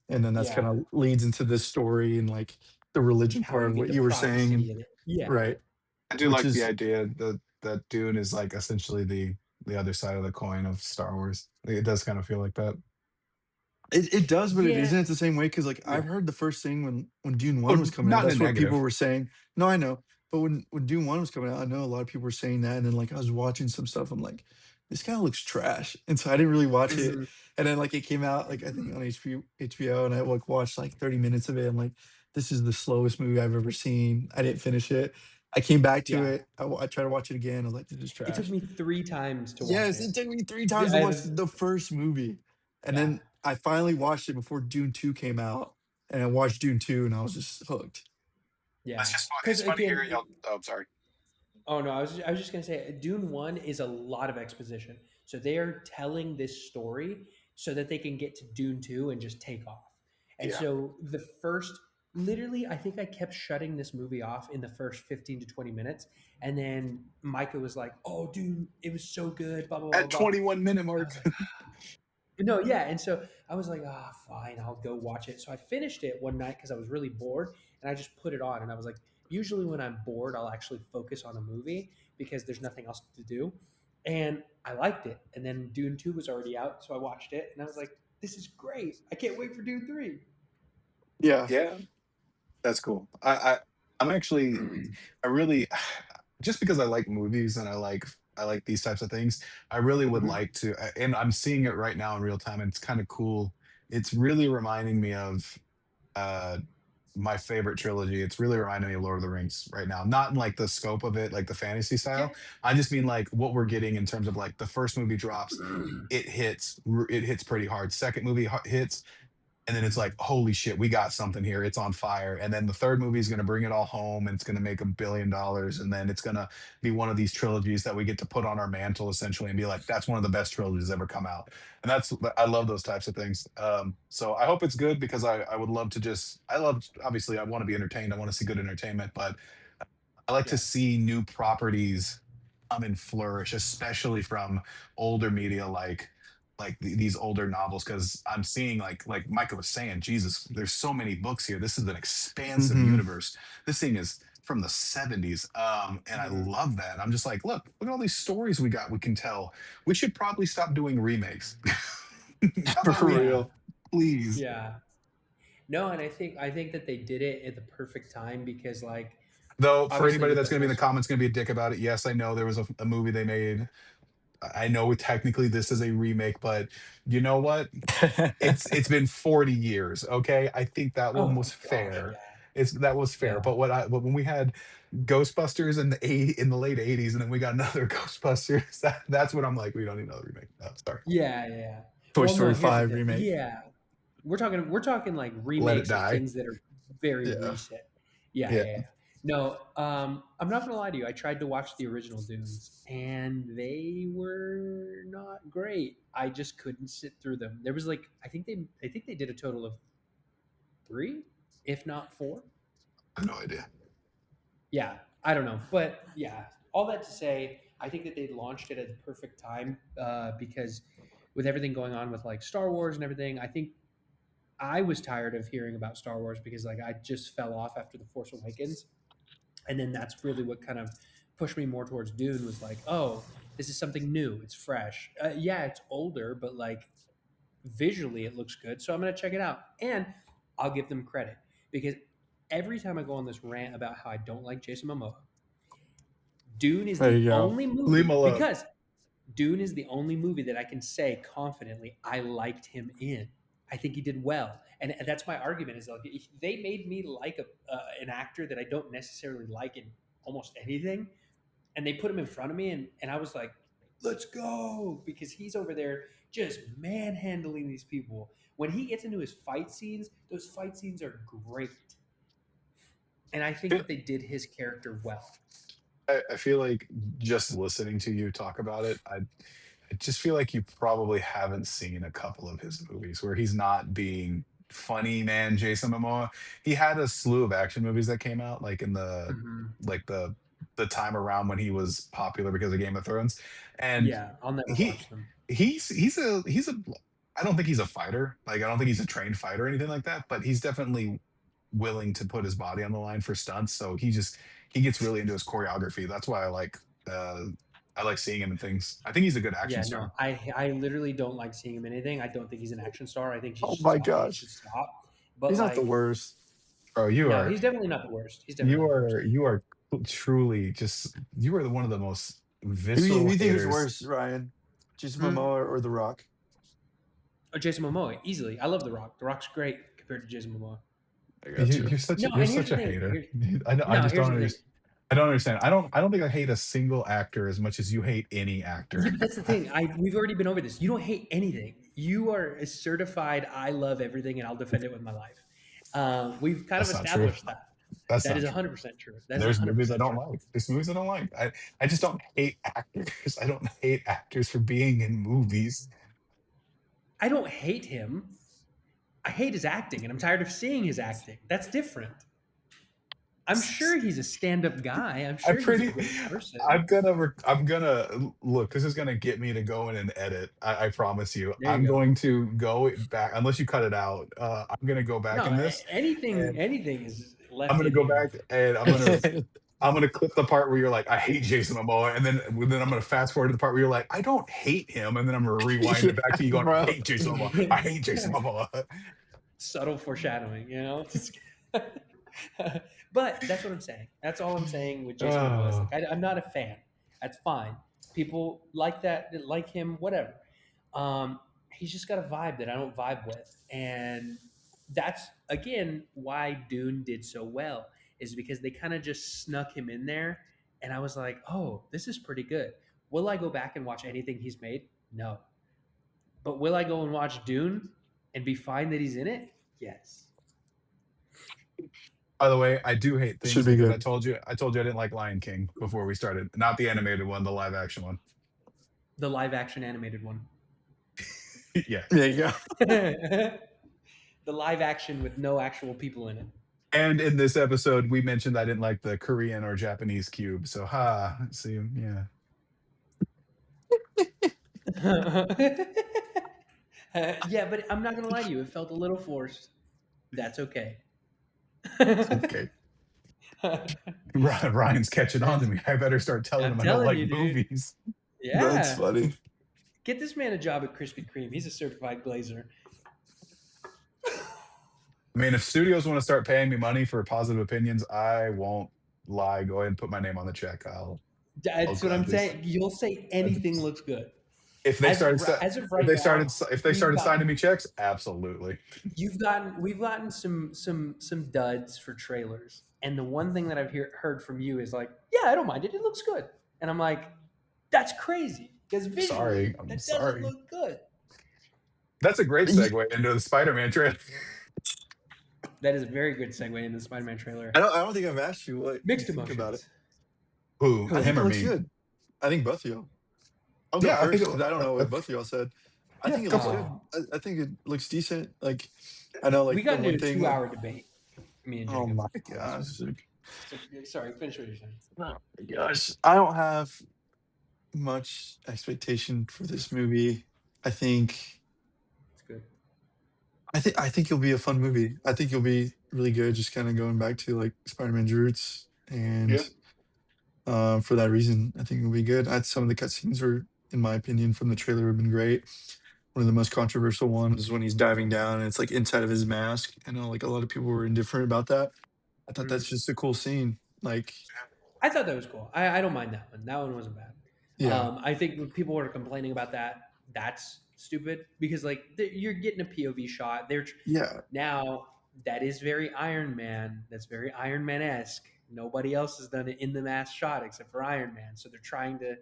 And then that's kind Yeah, of leads into this story and like the religion how part you of get what the you were saying prophecy and in it. Yeah, right, I do which like the is idea that Dune is like essentially the other side of the coin of Star Wars. It does kind of feel like that. it does, but it yeah, isn't the same way because like I've yeah. heard the first thing when Dune Oh, One was coming out, not in a that's what people negative. were saying. No, I know, but when Dune One was coming out, I know a lot of people were saying that, and then like I was watching some stuff, I'm like, this kind of looks trash, and so I didn't really watch it. Mhm. And then like it came out like I think on HBO, and I like watched like 30 minutes of it. I'm like, this is the slowest movie I've ever seen. I didn't finish it. I came back to Yeah. it. I tried to watch it again. I was like, this is It took trash. me 3 times to watch Yes, it. it took me 3 Yeah, times to watch and the first movie, and yeah, then I finally watched it before Dune 2 came out, and I watched Dune 2, and I was just hooked. yeah. It's Because funny hearing again, y'all. Oh, I'm sorry. oh no, I was just gonna say Dune One is a lot of exposition. So they are telling this story so that they can get to Dune Two and just take off. And Yeah. so the first, literally, I think I kept shutting this movie off in the first 15 to 20 minutes, and then Micah was like, "Oh, dude, it was so good." Blah blah blah At blah. 21-minute I mark. was like, no, yeah. And so I was like, ah, fine, I'll go watch it. So I finished it one night because I was really bored and I just put it on. And I was like, usually when I'm bored, I'll actually focus on a movie because there's nothing else to do. And I liked it. And then Dune 2 was already out. So I watched it and I was like, this is great. I can't wait for Dune 3. Yeah. Yeah, that's cool. I'm actually I really just because I like movies and I like these types of things. I really would Mhm. like to, and I'm seeing it right now in real time. And it's kind of cool. It's really reminding me of uh my favorite trilogy. It's really reminding me of Lord of the Rings right now. Not in like the scope of it, like the fantasy Yeah. style. I just mean like what we're getting in terms of like the first movie drops, it hits pretty hard. Second movie hits, and then it's like, holy shit, we got something here. It's on fire. And then the third movie is going to bring it all home and it's going to make $1 billion. And then it's going to be one of these trilogies that we get to put on our mantle essentially and be like, that's one of the best trilogies ever come out. And I love those types of things. So I hope it's good because I would love to obviously, I want to be entertained. I want to see good entertainment, but I like to Yeah. see new properties come and flourish, especially from older media like these older novels because I'm seeing like Micah was saying, Jesus, there's so many books here. This is an expansive Hmm. universe. This thing is from the 70s. And I Mhm. love that. I'm just like, look at all these stories we can tell. We should probably stop doing remakes. How about For we Yeah. real. please? Yeah. No, and I think that they did it at the perfect time because like Though for obviously anybody with that's the going to be whole in the comments going to be a dick about it, yes, I know there was a movie they made. I know technically this is a remake, but you know what? It's been 40 years, okay? I think that oh one my was gosh, fair. yeah. That was fair. Yeah. But when we had Ghostbusters in the late 80s and then we got another Ghostbusters, that's when I'm like, we don't need another remake. No, sorry. Yeah, yeah. Yeah. Toy Well, no, Story here's the 5 deal. remake. Yeah. We're talking like Let it remakes of die. things that are very Yeah. recent. Yeah, Yeah. yeah, yeah. No, I'm not gonna lie to you. I tried to watch the original Dunes and they were not great. I just couldn't sit through them. There was like I think they did a total of three, if not four. I have no idea. Yeah, I don't know, but yeah, all that to say, I think that they launched it at the perfect time because with everything going on with like Star Wars and everything, I think I was tired of hearing about Star Wars because like I just fell off after the Force Awakens, and then that's really what kind of pushed me more towards Dune was like, oh, this is something new, it's fresh. Yeah, it's older, but like visually it looks good, so I'm gonna check it out, and I'll give them credit because every time I go on this rant about how I don't like Jason Momoa, Dune is There the you go. only Leave him movie alone. because Dune is the only movie that I can say confidently I liked him in. I think he did well, and that's my argument. Is like they made me like an actor that I don't necessarily like in almost anything, and they put him in front of me, and I was like, "Let's go!" Because he's over there just manhandling these people. When he gets into his fight scenes, those fight scenes are great, and I think that they did his character well. I feel like just listening to you talk about it, I just feel like you probably haven't seen a couple of his movies where he's not being funny man Jason Momoa. He had a slew of action movies that came out like in the Hmm. like the time around when he was popular because of Game of Thrones. And Yeah, I'll never he watch them. he's a I don't think he's a fighter. Like I don't think he's a trained fighter or anything like that, but he's definitely willing to put his body on the line for stunts. So he gets really into his choreography. That's why uh I like seeing him in things. I think he's a good action Yeah, no, star. I literally don't like seeing him in anything. I don't think he's an action star. I think Oh my he gosh. should stop. But He's not the like, worst. Bro, no, he's definitely not the worst. He's definitely not the worst. you are truly just you are one of the most Who visceral you think is haters. worse, Ryan? Jason Hmm? Momoa or The Rock? Oh, Jason Momoa, easily. I love The Rock. The Rock's great compared to Jason Momoa. I got you. No, You're and here's such the a thing. hater. Here's I no, just here's don't the thing. understand. I don't understand. I don't think I hate a single actor as much as you hate any actor. Yeah, but that's the thing. We've already been over this. You don't hate anything. You are a certified. I love everything, and I'll defend it with my life. We've kind of That's not true. established that. That's That not is true. 100% true. That is There's movies I 100% don't true. like. There's movies I don't like. I just don't hate actors. I don't hate actors for being in movies. I don't hate him. I hate his acting, and I'm tired of seeing his acting. That's different. I'm sure he's a stand-up guy. I'm I sure he's a pretty great person. I'm gonna look, this is gonna get me to go in and edit. I promise you. There you I'm go. going to go back unless you cut it out. I'm gonna go back No, in this and anything is I'm left gonna in go here. back and I'm gonna clip the part where you're like, I hate Jason Momoa, and then I'm gonna fast forward to the part where you're like, I don't hate him, and then I'm gonna rewind Yeah, it back to you going, I bro. hate Jason Momoa. I hate Jason Momoa. Subtle foreshadowing, you know. But that's what I'm saying. That's all I'm saying with Jason Momoa. Is Oh. like I'm not a fan. That's fine. People like that, like him, whatever. He's just got a vibe that I don't vibe with, and that's again why Dune did so well. Is because they kind of just snuck him in there, and I was like, oh, this is pretty good. Will I go back and watch anything he's made? No. But will I go and watch Dune and be fine that he's in it? Yes. By the way, I do hate Should things be because good. I told you I didn't like Lion King before we started. Not the animated one, the live action one. The live action animated one. Yeah. There you go. The live action with no actual people in it. And in this episode, we mentioned I didn't like the Korean or Japanese cube. So, see, yeah. Yeah, but I'm not gonna lie to you. It felt a little forced. That's okay. Okay. Ryan's catching on to That's, me. I better start telling I'm him I don't telling like you, dude. movies. That's Yeah. funny. Get this man a job at Krispy Kreme. He's a certified glazer. I mean, if studios want to start paying me money for positive opinions, I won't lie. Go ahead and put my name on the check. I'll That's what I'm gladly. saying. You'll say anything looks good. If they started, As of right now, if they we've started signing gotten me checks, absolutely. we've gotten some duds for trailers, and the one thing that I've heard from you is like, yeah, I don't mind it. It looks good, and I'm like, that's crazy because visually I'm that doesn't sorry. look good. That's a great Ye- segue into the Spider-Man trailer. That is a very good segue in the Spider-Man trailer. I don't think I've asked you what you Mixed think about it. emotions. Who, I think him it or looks me? good. I think both of y'all. I'll go Yeah, I think. first because I don't know what both of y'all said. I Yeah, think it go looks for it. good. Oh, I think it looks decent. Like I know, we like the got into one a thing. Like, 2 hour debate. Me and oh Jacob. my On gosh! this one. So, sorry, finish what you're saying. Oh my gosh! I don't have much expectation for this movie. I think It's good. I think it'll be a fun movie. I think it'll be really good. Just kind of going back to like Spider-Man's roots, Yeah. and for that reason, I think it'll be good. Some of the cutscenes were, in my opinion, from the trailer have been great. One of the most controversial ones is when he's diving down and it's like inside of his mask. I know like a lot of people were indifferent about that. I thought that's Mm. just a cool scene. Like, I thought that was cool. I don't mind that one. That one wasn't bad. yeah, I think when people were complaining about that, that's stupid because like you're getting a POV shot. yeah, Now that is very Iron Man. That's very Iron Man esque. Nobody else has done it in the mass shot except for Iron Man. So they're trying to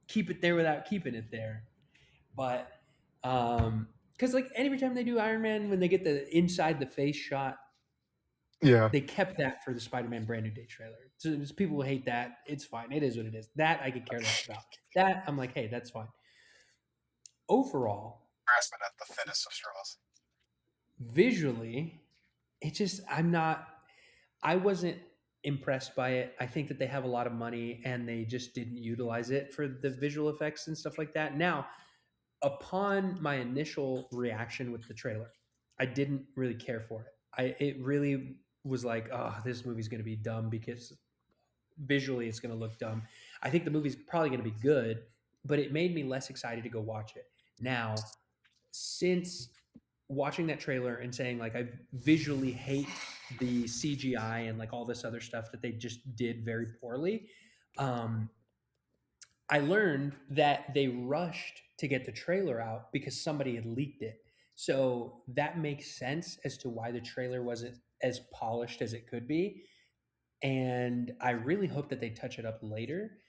keep it there without keeping it there. But because like every time they do Iron Man, when they get the inside the face shot, yeah. they kept that for the Spider-Man Brand New Day trailer. So there's people who hate that. It's fine. It is what it is. That I could care less about. That I'm like, hey, that's fine. Overall, Grasping at the thinnest of straws. visually, it just I wasn't impressed by it. I think that they have a lot of money and they just didn't utilize it for the visual effects and stuff like that. Now, upon my initial reaction with the trailer, I didn't really care for it. It really was like, oh, this movie's going to be dumb because visually it's going to look dumb. I think the movie's probably going to be good, but it made me less excited to go watch it. Now, since watching that trailer and saying like I visually hate the CGI and like all this other stuff that they just did very poorly, um, I learned that they rushed to get the trailer out because somebody had leaked it. So that makes sense as to why the trailer wasn't as polished as it could be. And I really hope that they touch it up later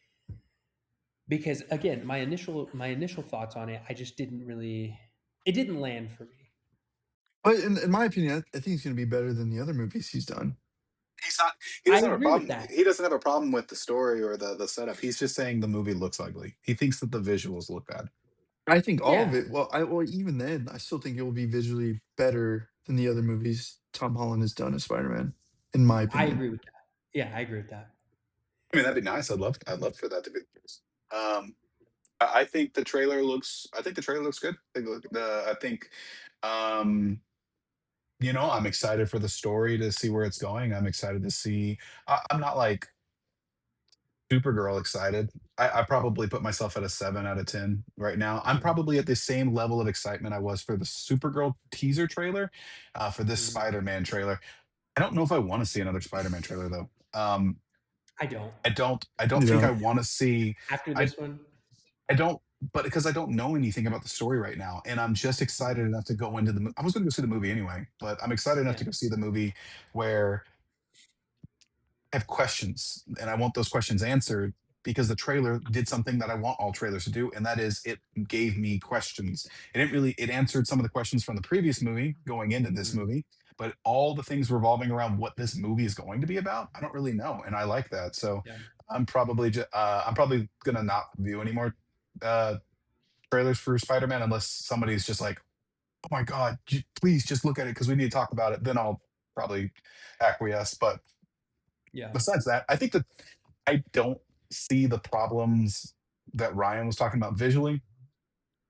because again, my initial thoughts on it, I just didn't really it didn't land for me. But in my opinion, I think it's going to be better than the other movies he's done. He's not. He I doesn't have a agree with problem. that. He doesn't have a problem with the story or the setup. He's just saying the movie looks ugly. He thinks that the visuals look bad. I think all of Yeah, it. Well, even then, I still think it will be visually better than the other movies Tom Holland has done as Spider-Man, in my I opinion. agree with that. Yeah, I agree with that. I mean, that'd be nice. I'd love for that to be the case. I think the trailer looks. I think the trailer looks good. I think, um, I'm excited for the story to see where it's going. I'm excited to see. I'm not like Supergirl excited. I probably put myself at a 7 out of 10 right now. I'm Mhm, probably at the same level of excitement I was for the Supergirl teaser trailer, for this mhm. Spider-Man trailer. I don't know if I want to see another Spider-Man trailer though. I don't. I don't think I Yeah. want to see. After I this one, I don't, but because I don't know anything about the story right now, and I'm just excited mhm, enough to go into I was going to go see the movie anyway, but I'm excited enough yeah, to go see the movie where I have questions and I want those questions answered because the trailer did something that I want all trailers to do, and that is it gave me questions. It answered some of the questions from the previous movie going into this mhm, movie, but all the things revolving around what this movie is going to be about, I don't really know, and I like that. So yeah, I'm probably gonna not view any more uh, trailers for Spider-Man unless somebody's just like, "Oh my god, please just look at it because we need to talk about it." Then I'll probably acquiesce. But yeah, besides that, I think that I don't see the problems that Ryan was talking about visually.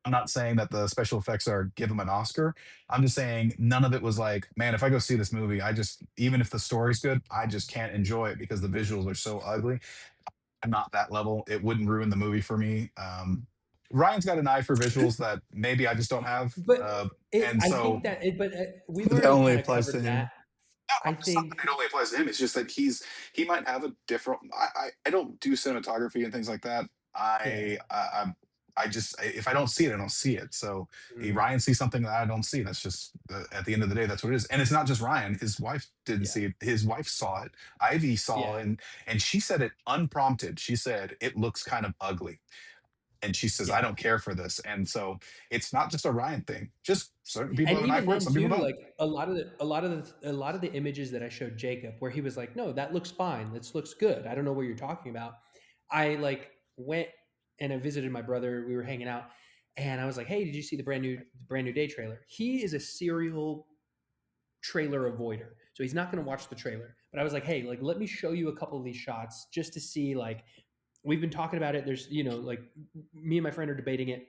I'm not saying that the special effects are give them an Oscar. I'm just saying none of it was like, man, if I go see this movie, I just even if the story's good, I just can't enjoy it because the visuals are so ugly. I'm not that level. It wouldn't ruin the movie for me. Ryan's got an eye for visuals that maybe I just don't have. but And I think so that but we've That already only kind of applies to covered that. him. I it's not think, that it only applies to him. It's just that he might have a different. I don't do cinematography and things like that. yeah, I just if I don't see it, I don't see it. So mm, Ryan sees something that I don't see. That's just at the end of the day, that's what it is. And it's not just Ryan. His wife didn't yeah, see it. His wife saw it. Ivy saw, yeah, and she said it unprompted. She said it looks kind of ugly. And she says, I yeah. don't care for this. And so it's not just a Ryan thing. Just certain people And have an eye even for it, then some people too, don't. like a lot of the images that I showed Jacob, where he was like, "No, that looks fine. This looks good. I don't know what you're talking about." I like went and I visited my brother. We were hanging out, and I was like, "Hey, did you see the brand new day trailer?" He is a serial trailer avoider, so he's not going to watch the trailer. But I was like, "Hey, like let me show you a couple of these shots just to see like." We've been talking about it. There's, like me and my friend are debating it,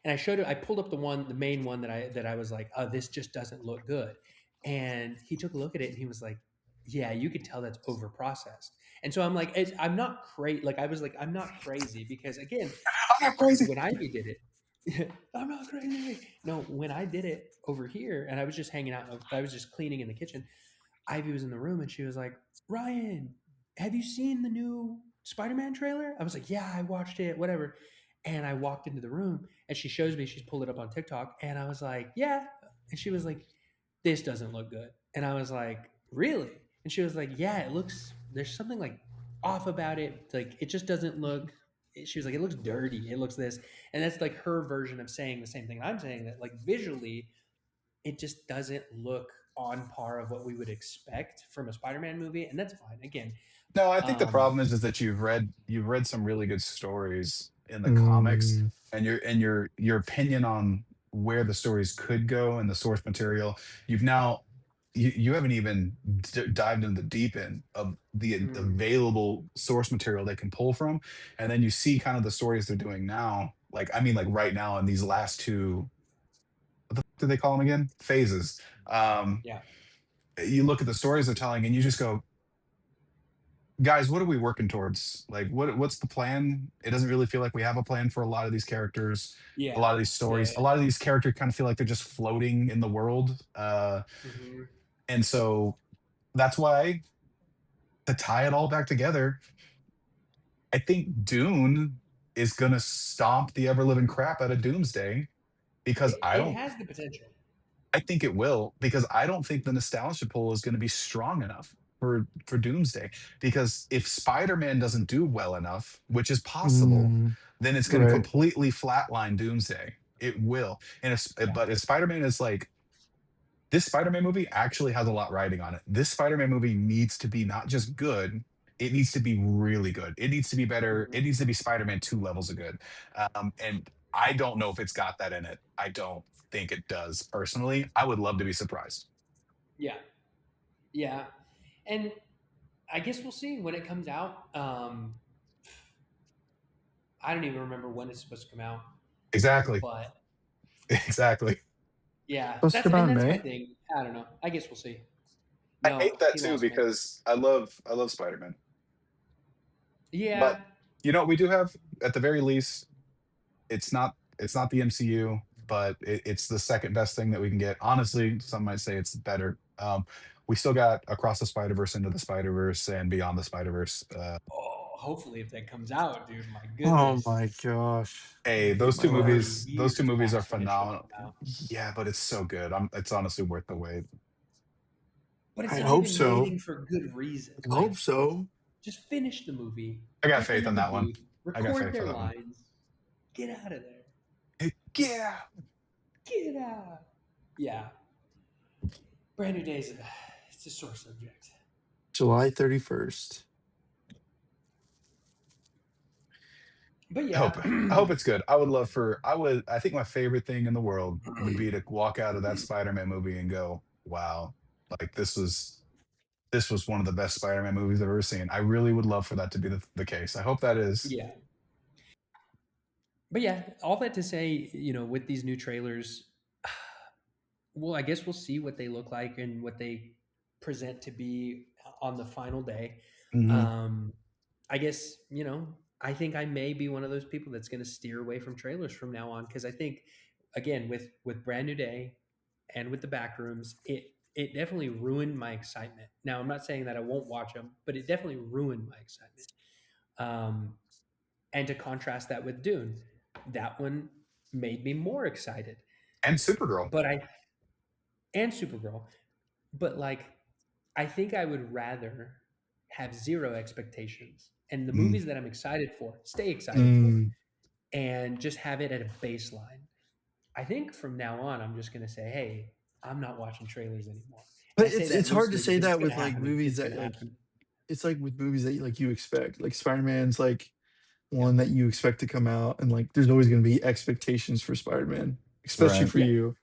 and I showed it. I pulled up the main one that I was like, oh, this just doesn't look good. And he took a look at it and he was like, yeah, you could tell that's over processed. And so I'm like, I'm not crazy. Like I was like, I'm not crazy because again, I'm not crazy. when Ivy did it, I'm not crazy. No, when I did it over here and I was just hanging out, I was just cleaning in the kitchen. Ivy was in the room and she was like, Ryan, have you seen the new Spider-Man trailer? I was like, yeah, I watched it, whatever. And I walked into the room and she shows me, she's pulled it up on TikTok. And I was like, yeah. And she was like, this doesn't look good. And I was like, really? And she was like, yeah, it looks, there's something like off about it. Like, it just doesn't look, she was like, it looks dirty. It looks this. And that's like her version of saying the same thing I'm saying, that like visually, it just doesn't look on par of what we would expect from a Spider-Man movie. And that's fine. Again, No, I think the um, problem is that you've read some really good stories in the comics, Mm, and your opinion on where the stories could go and the source material, you've now you haven't even dived into the deep end of the mm, available source material they can pull from, and then you see kind of the stories they're doing now. Like I mean, like right now in these last two, what the fuck do they call them again? Phases. Um, yeah. you look at the stories they're telling, and you just go, guys, what are we working towards? Like, what's the plan? It doesn't really feel like we have a plan for a lot of these characters, a Yeah. lot of these Yeah. stories. A Yeah. lot of these characters kind of feel like they're just floating in the world, Mm-hmm. and so that's why, to tie it all back together, I think Dune is gonna stomp the ever living crap out of Doomsday because It has the potential. I think it will because I don't think the nostalgia pull is going to be strong enough for Doomsday. Because if Spider-Man doesn't do well enough, which is possible, mm, then it's going to right. completely flatline Doomsday. It will. Yeah. But if Spider-Man is like, this Spider-Man movie actually has a lot riding on it. This Spider-Man movie needs to be not just good, it needs to be really good. It needs to be better. It Mm-hmm. needs to be Spider-Man 2 levels of good. And I don't know if it's got that in it. I don't think it does personally. I would love to be surprised. Yeah. Yeah. And I guess we'll see when it comes out. I don't even remember when it's supposed to come out, Exactly. but Exactly. yeah, Supposed to that's come out and in that's my May. thing. I don't know. I guess we'll see. I No, hate that he too lost me. because I love Spider-Man. But Yeah. you know what we do have at the very least, it's not the MCU, but it's the second best thing that we can get. Honestly, some might say it's better. We still got Across the Spider-Verse, Into the Spider-Verse, and Beyond the Spider-Verse. Oh, hopefully if that comes out, dude, my Oh goodness. my gosh. Hey, Hate those my two We're already life. movies, those two years movies are past when it should phenomenal. come out. Yeah, but it's so good. It's honestly worth the wait. But it's I not hope even so. waiting for good reason. I Like, hope so. just finish the movie, I got get them faith in on the that one. booth, I got record faith for their that one. lines, get out of there. Yeah. Get out. Yeah. Brand New Days, it's a sore subject. July 31st. But I hope yeah. I hope it's good. I think my favorite thing in the world would be to walk out of that Spider-Man movie and go, "Wow, like this was one of the best Spider-Man movies I've ever seen." I really would love for that to be the case. I hope that is. Yeah. But yeah, all that to say, with these new trailers, well, I guess we'll see what they look like and what they present to be on the final day. Mhm. Um, I guess, I think I may be one of those people that's going to steer away from trailers from now on because I think, again, with Brand New Day and with the Backrooms, it definitely ruined my excitement. Now, I'm not saying that I won't watch them, but it definitely ruined my excitement. Um, and to contrast that with Dune, that one made me more excited. And Supergirl. But and Supergirl, but like I think I would rather have zero expectations and the Mm. movies that I'm excited for, stay excited for, Mm. and just have it at a baseline. I think from now on, I'm just going to say, hey, I'm not watching trailers anymore. And But I say that it's hard to loosely say because it's that going to with like happen. movies It's going that to like happen. it's like with movies that like you expect. Like Spider-Man's like Yeah. one that you expect to come out and like there's always going to be expectations for Spider-Man, especially Right. for Yeah. you.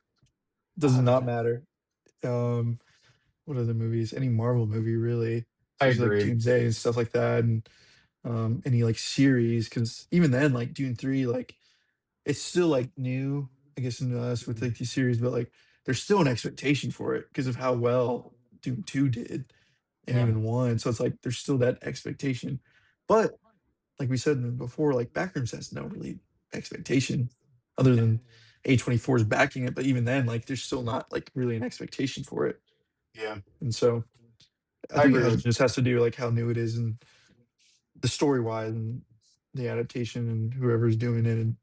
Does not 100%. matter. Um what other movies? Any Marvel movie really, I especially like agree. Doomsday and stuff like that and any like series cuz even then like Dune 3 like it's still like new I guess in us with Mhm. like these series but like there's still an expectation for it because of how well Doom 2 did and Yeah. even 1 so it's like there's still that expectation. But like we said before like Backrooms has no really expectation other No. than A24 is backing it but even then like there's still not like really an expectation for it. Yeah. And so I I think it agree has, with just has to do like how new it is and the story wise and the adaptation and whoever's doing it and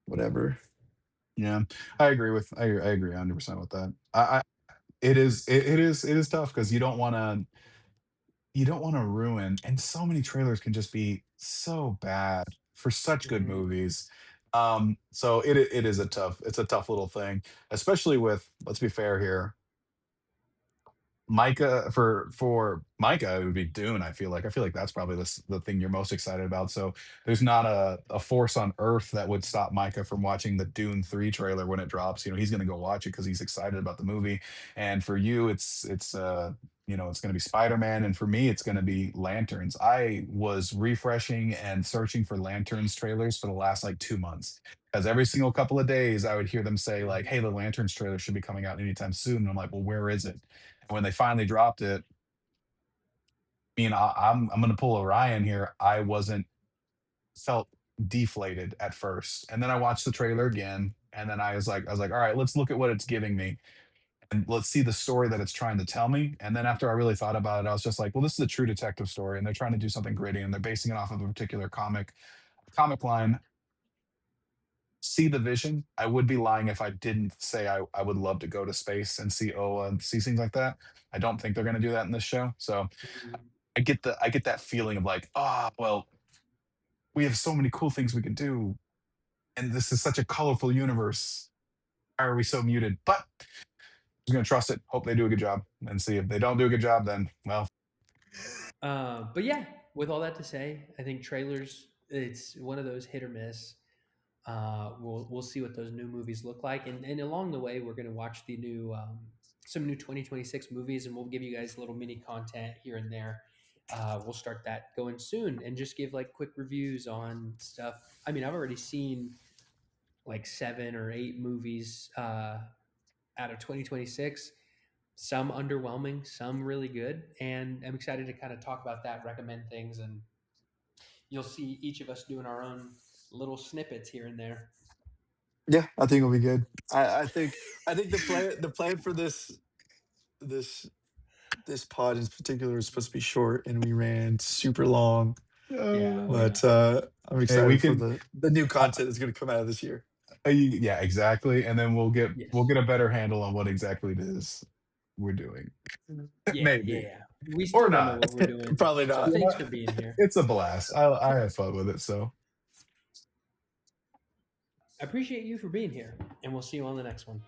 whatever. Yeah, I agree 100% with that. I it is tough because you don't want to ruin, and so many trailers can just be so bad for such good Mhm. movies. So it is a tough little thing, especially with, let's be fair here, Micah. For Micah, it would be Dune. I feel like that's probably the thing you're most excited about. So there's not a force on earth that would stop Micah from watching the Dune 3 trailer when it drops. He's gonna go watch it because he's excited about the movie. And for you, it's gonna be Spider-Man, and for me, it's gonna be Lanterns. I was refreshing and searching for Lanterns trailers for the last like 2 months. Because every single couple of days, I would hear them say, like, "Hey, the Lanterns trailer should be coming out anytime soon." And I'm like, "Well, where is it?" And when they finally dropped it, I'm gonna pull a Ryan here. I wasn't felt deflated at first, and then I watched the trailer again, and then I was like, all right, let's look at what it's giving me, and let's see the story that it's trying to tell me. And then after I really thought about it, I was just like, well, this is a true detective story, and they're trying to do something gritty, and they're basing it off of a particular comic line. See the vision. I would be lying if I didn't say I would love to go to space and see Oa and see things like that. I don't think they're going to do that in this show. So Mhm. I get that feeling of like, well, we have so many cool things we can do, and this is such a colorful universe. Why are we so muted? But I'm just gonna trust it. Hope they do a good job, and see if they don't do a good job. Then, well, But yeah, with all that to say, I think trailers, it's one of those hit or miss. We'll see what those new movies look like, and along the way, we're going to watch the new some new 2026 movies, and we'll give you guys a little mini content here and there. We'll start that going soon, and just give like quick reviews on stuff. I mean, I've already seen like 7 or 8 movies out of 2026. Some underwhelming, some really good, and I'm excited to kind of talk about that, recommend things, and you'll see each of us doing our own little snippets here and there. Yeah, I think it'll be good. I think the plan for this this pod in particular is supposed to be short, and we ran super long. Yeah, oh uh, yeah. But I'm hey, we excited for can. the new Uh, content that's going to come out of this year. yeah, exactly. And then we'll Yes. get a better handle on what exactly it is we're doing, Yeah, yeah, maybe, yeah. We or still don't know not. what we're doing. Probably So not. You thanks know, for being here. it's a blast. I have fun with it. So. I appreciate you for being here, and we'll see you on the next one.